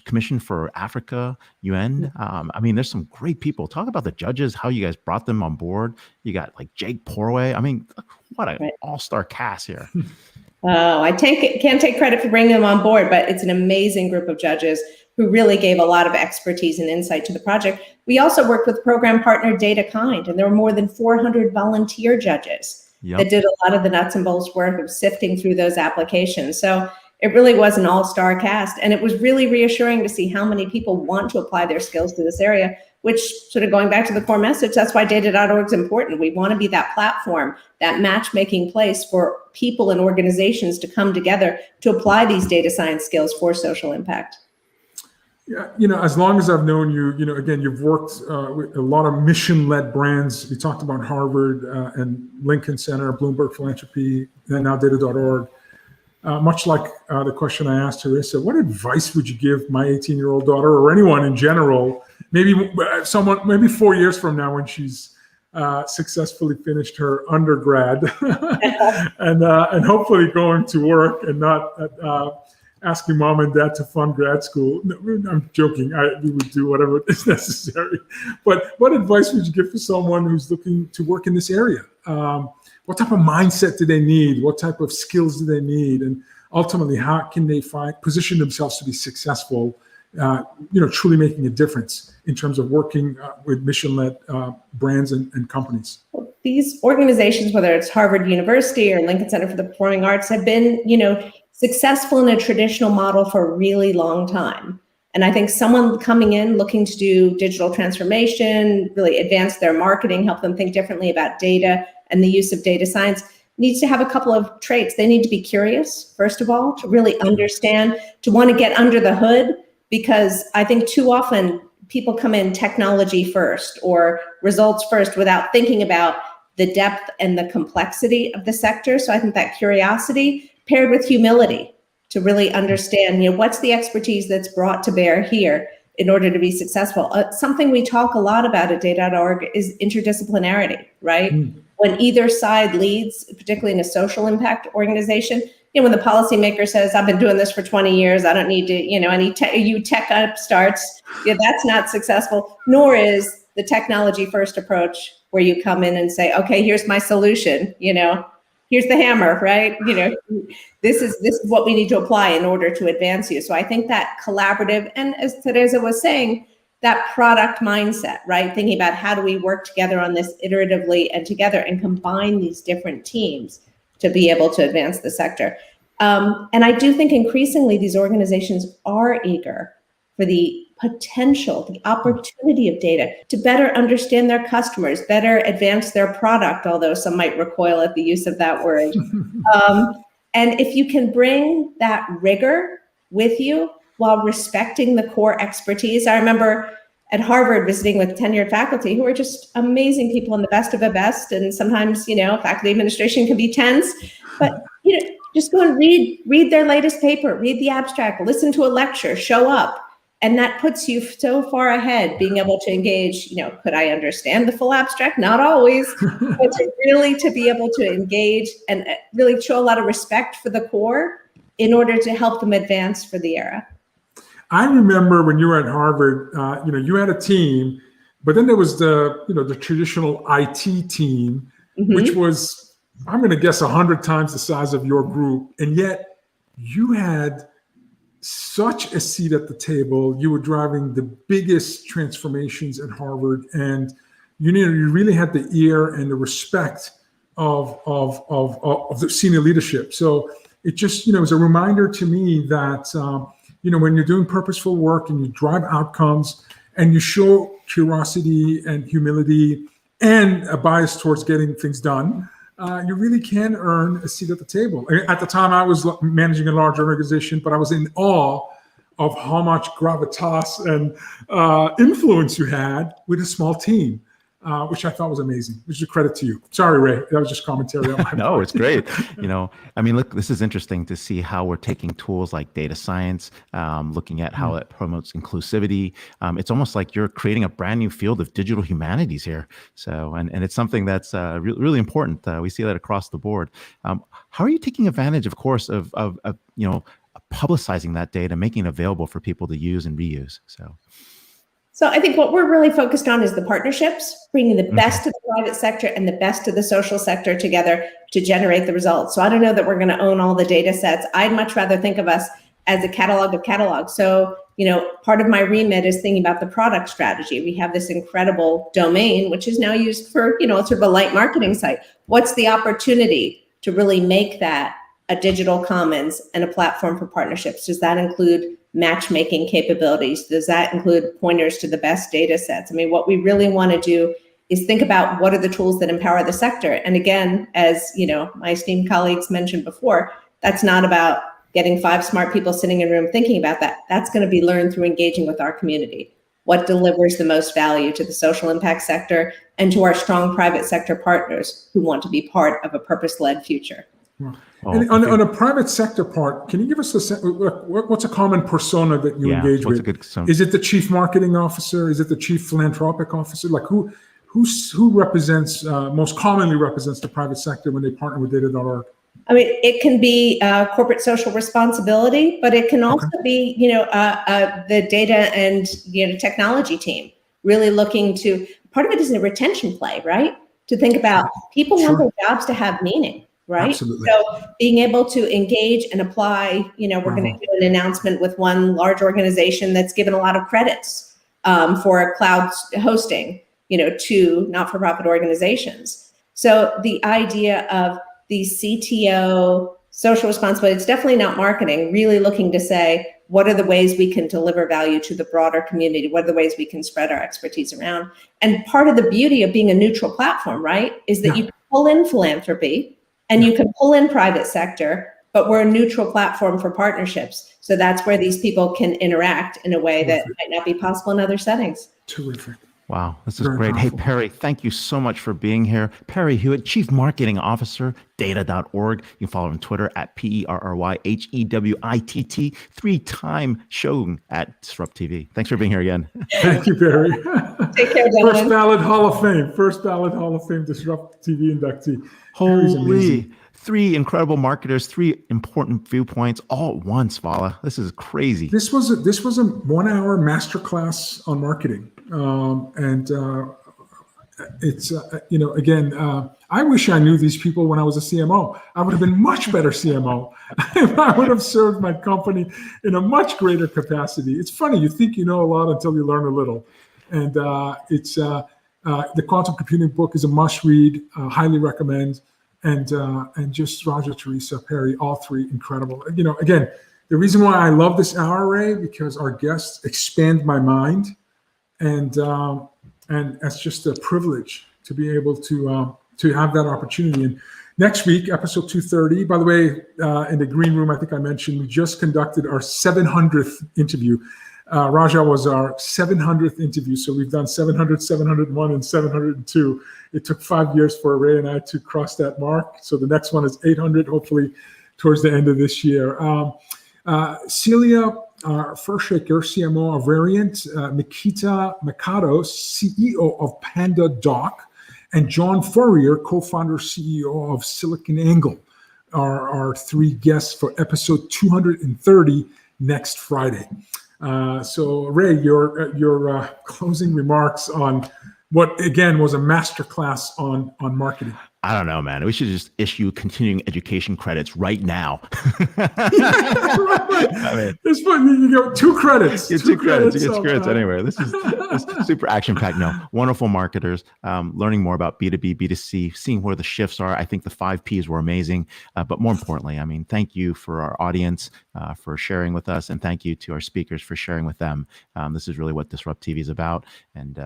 Commission for Africa, UN. I mean, there's some great people. Talk about the judges, how you guys brought them on board. You got like Jake Porway. I mean, what an all-star cast here. Oh, I can't take credit for bringing them on board, but it's an amazing group of judges who really gave a lot of expertise and insight to the project. We also worked with program partner DataKind, and there were more than 400 volunteer judges that did a lot of the nuts and bolts work of sifting through those applications. So it really was an all-star cast, and it was really reassuring to see how many people want to apply their skills to this area, which, sort of going back to the core message, that's why data.org is important. We want to be that platform, that matchmaking place for people and organizations to come together to apply these data science skills for social impact. Yeah, as long as I've known you, again, you've worked with a lot of mission-led brands. We talked about Harvard and Lincoln Center, Bloomberg Philanthropy, and now data.org. Much like the question I asked Teresa, what advice would you give my 18-year-old daughter, or anyone in general, maybe 4 years from now when she's successfully finished her undergrad and hopefully going to work and not asking mom and dad to fund grad school? No, I'm joking. We would do whatever is necessary. But what advice would you give for someone who's looking to work in this area? What type of mindset do they need? What type of skills do they need? And ultimately, how can they position themselves to be successful, truly making a difference in terms of working with mission-led brands and companies? These organizations, whether it's Harvard University or Lincoln Center for the Performing Arts, have been, successful in a traditional model for a really long time. And I think someone coming in looking to do digital transformation, really advance their marketing, help them think differently about data and the use of data science, needs to have a couple of traits. They need to be curious, first of all, to really understand, to want to get under the hood, because I think too often people come in technology first or results first without thinking about the depth and the complexity of the sector. So I think that curiosity paired with humility to really understand, what's the expertise that's brought to bear here in order to be successful. Something we talk a lot about at data.org is interdisciplinarity, right? When either side leads, particularly in a social impact organization, when the policymaker says, I've been doing this for 20 years, I don't need to, any tech upstarts, that's not successful, nor is the technology first approach where you come in and say, okay, here's my solution, here's the hammer, right? This is what we need to apply in order to advance you. So I think that collaborative, and as Teresa was saying, that product mindset, right? Thinking about how do we work together on this iteratively and together and combine these different teams to be able to advance the sector. And I do think increasingly these organizations are eager for the potential, the opportunity of data to better understand their customers, better advance their product, although some might recoil at the use of that word. And if you can bring that rigor with you while respecting the core expertise. I remember at Harvard visiting with tenured faculty who are just amazing people and the best of the best. And sometimes, faculty administration can be tense, but just go and read their latest paper, read the abstract, listen to a lecture, show up. And that puts you so far ahead, being able to engage, could I understand the full abstract? Not always, but to be able to engage and really show a lot of respect for the core in order to help them advance for the era. I remember when you were at Harvard, you had a team, but then there was the traditional IT team, which was, I'm going to guess 100 times the size of your group. And yet you had such a seat at the table. You were driving the biggest transformations at Harvard, and you really had the ear and the respect of the senior leadership. So it just was a reminder to me that when you're doing purposeful work and you drive outcomes and you show curiosity and humility and a bias towards getting things done, you really can earn a seat at the table. At the time, I was managing a large organization, but I was in awe of how much gravitas and influence you had with a small team. which I thought was amazing, which is a credit to you. Sorry, Ray, that was just commentary on my No, part. it's great. I mean, look, this is interesting to see how we're taking tools like data science, looking at how it promotes inclusivity. It's almost like you're creating a brand new field of digital humanities here. So, and it's something that's really important. We see that across the board. How are you taking advantage, of course, of publicizing that data, making it available for people to use and reuse? So I think what we're really focused on is the partnerships, bringing the best of the private sector and the best of the social sector together to generate the results. So I don't know that we're going to own all the data sets. I'd much rather think of us as a catalog of catalogs. So, part of my remit is thinking about the product strategy. We have this incredible domain, which is now used for, sort of a light marketing site. What's the opportunity to really make that a digital commons and a platform for partnerships? Does that include matchmaking capabilities? Does that include pointers to the best data sets? I mean, what we really want to do is think about what are the tools that empower the sector. And again, as my esteemed colleagues mentioned before, that's not about getting 5 smart people sitting in a room thinking about that. That's going to be learned through engaging with our community. What delivers the most value to the social impact sector and to our strong private sector partners who want to be part of a purpose-led future. And on a private sector part, can you give us what's a common persona that you engage with? Is it the chief marketing officer? Is it the chief philanthropic officer? Like who represents most commonly represents the private sector when they partner with data.org? I mean, it can be corporate social responsibility, but it can also be the data and technology team really looking to. Part of it is a retention play, right? To think about people want their jobs to have meaning. Right. Absolutely. So being able to engage and apply, we're going to do an announcement with one large organization that's given a lot of credits for cloud hosting, to not-for-profit organizations. So the idea of the CTO, social responsibility, it's definitely not marketing, really looking to say, what are the ways we can deliver value to the broader community? What are the ways we can spread our expertise around? And part of the beauty of being a neutral platform, right, is that you can pull in philanthropy, and you can pull in private sector, but we're a neutral platform for partnerships. So that's where these people can interact in a way that might not be possible in other settings. Terrific. Wow, this is great. Powerful. Hey, Perry, thank you so much for being here. Perry Hewitt, Chief Marketing Officer, data.org. You can follow him on Twitter at PerryHewitt, 3-time shown at DisrupTV. Thanks for being here again. Thank you, Perry. Take care, gentlemen. First ballot Hall of Fame DisrupTV inductee. Holy, 3 incredible marketers, 3 important viewpoints all at once, Vala. This is crazy. This was a 1-hour masterclass on marketing. It's I wish I knew these people when I was a CMO. I would have been much better CMO. I would have served my company in a much greater capacity. It's funny, you think you know a lot until you learn a little. And the Quantum Computing book is a must read, highly recommend. And just Raja, Teresa, Perry, all 3 incredible. Again, the reason why I love this hour, Ray, because our guests expand my mind. And that's just a privilege to be able to have that opportunity. And next week, episode 230. By the way, in the green room, I think I mentioned we just conducted our 700th interview. Raja was our 700th interview, so we've done 700, 701, and 702. It took 5 years for Ray and I to cross that mark. So the next one is 800, hopefully towards the end of this year. Celia Furshaker, CMO of Variant, Nikita Mikado, CEO of Panda Doc, and John Furrier, co-founder, CEO of Silicon Angle, are our 3 guests for episode 230 next Friday. So Ray, your closing remarks on what again was a masterclass on marketing. I don't know, man. We should just issue continuing education credits right now. I mean, it's fun. You go 2 credits. Two credits. You get credits anyway. This is super action-packed. No, wonderful marketers, learning more about B2B, B2C, seeing where the shifts are. I think the 5 Ps were amazing. But more importantly, I mean, thank you for our audience for sharing with us, and thank you to our speakers for sharing with them. This is really what DisrupTV is about. And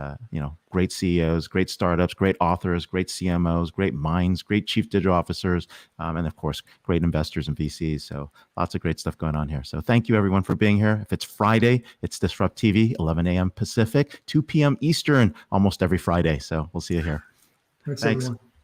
great CEOs, great startups, great authors, great CMOs, great minds minds, great chief digital officers, and of course, great investors and VCs. So lots of great stuff going on here. So thank you everyone for being here. If it's Friday, it's Disrupt TV, 11 a.m. Pacific, 2 p.m. Eastern, almost every Friday. So we'll see you here. Thanks. Thanks. Everyone.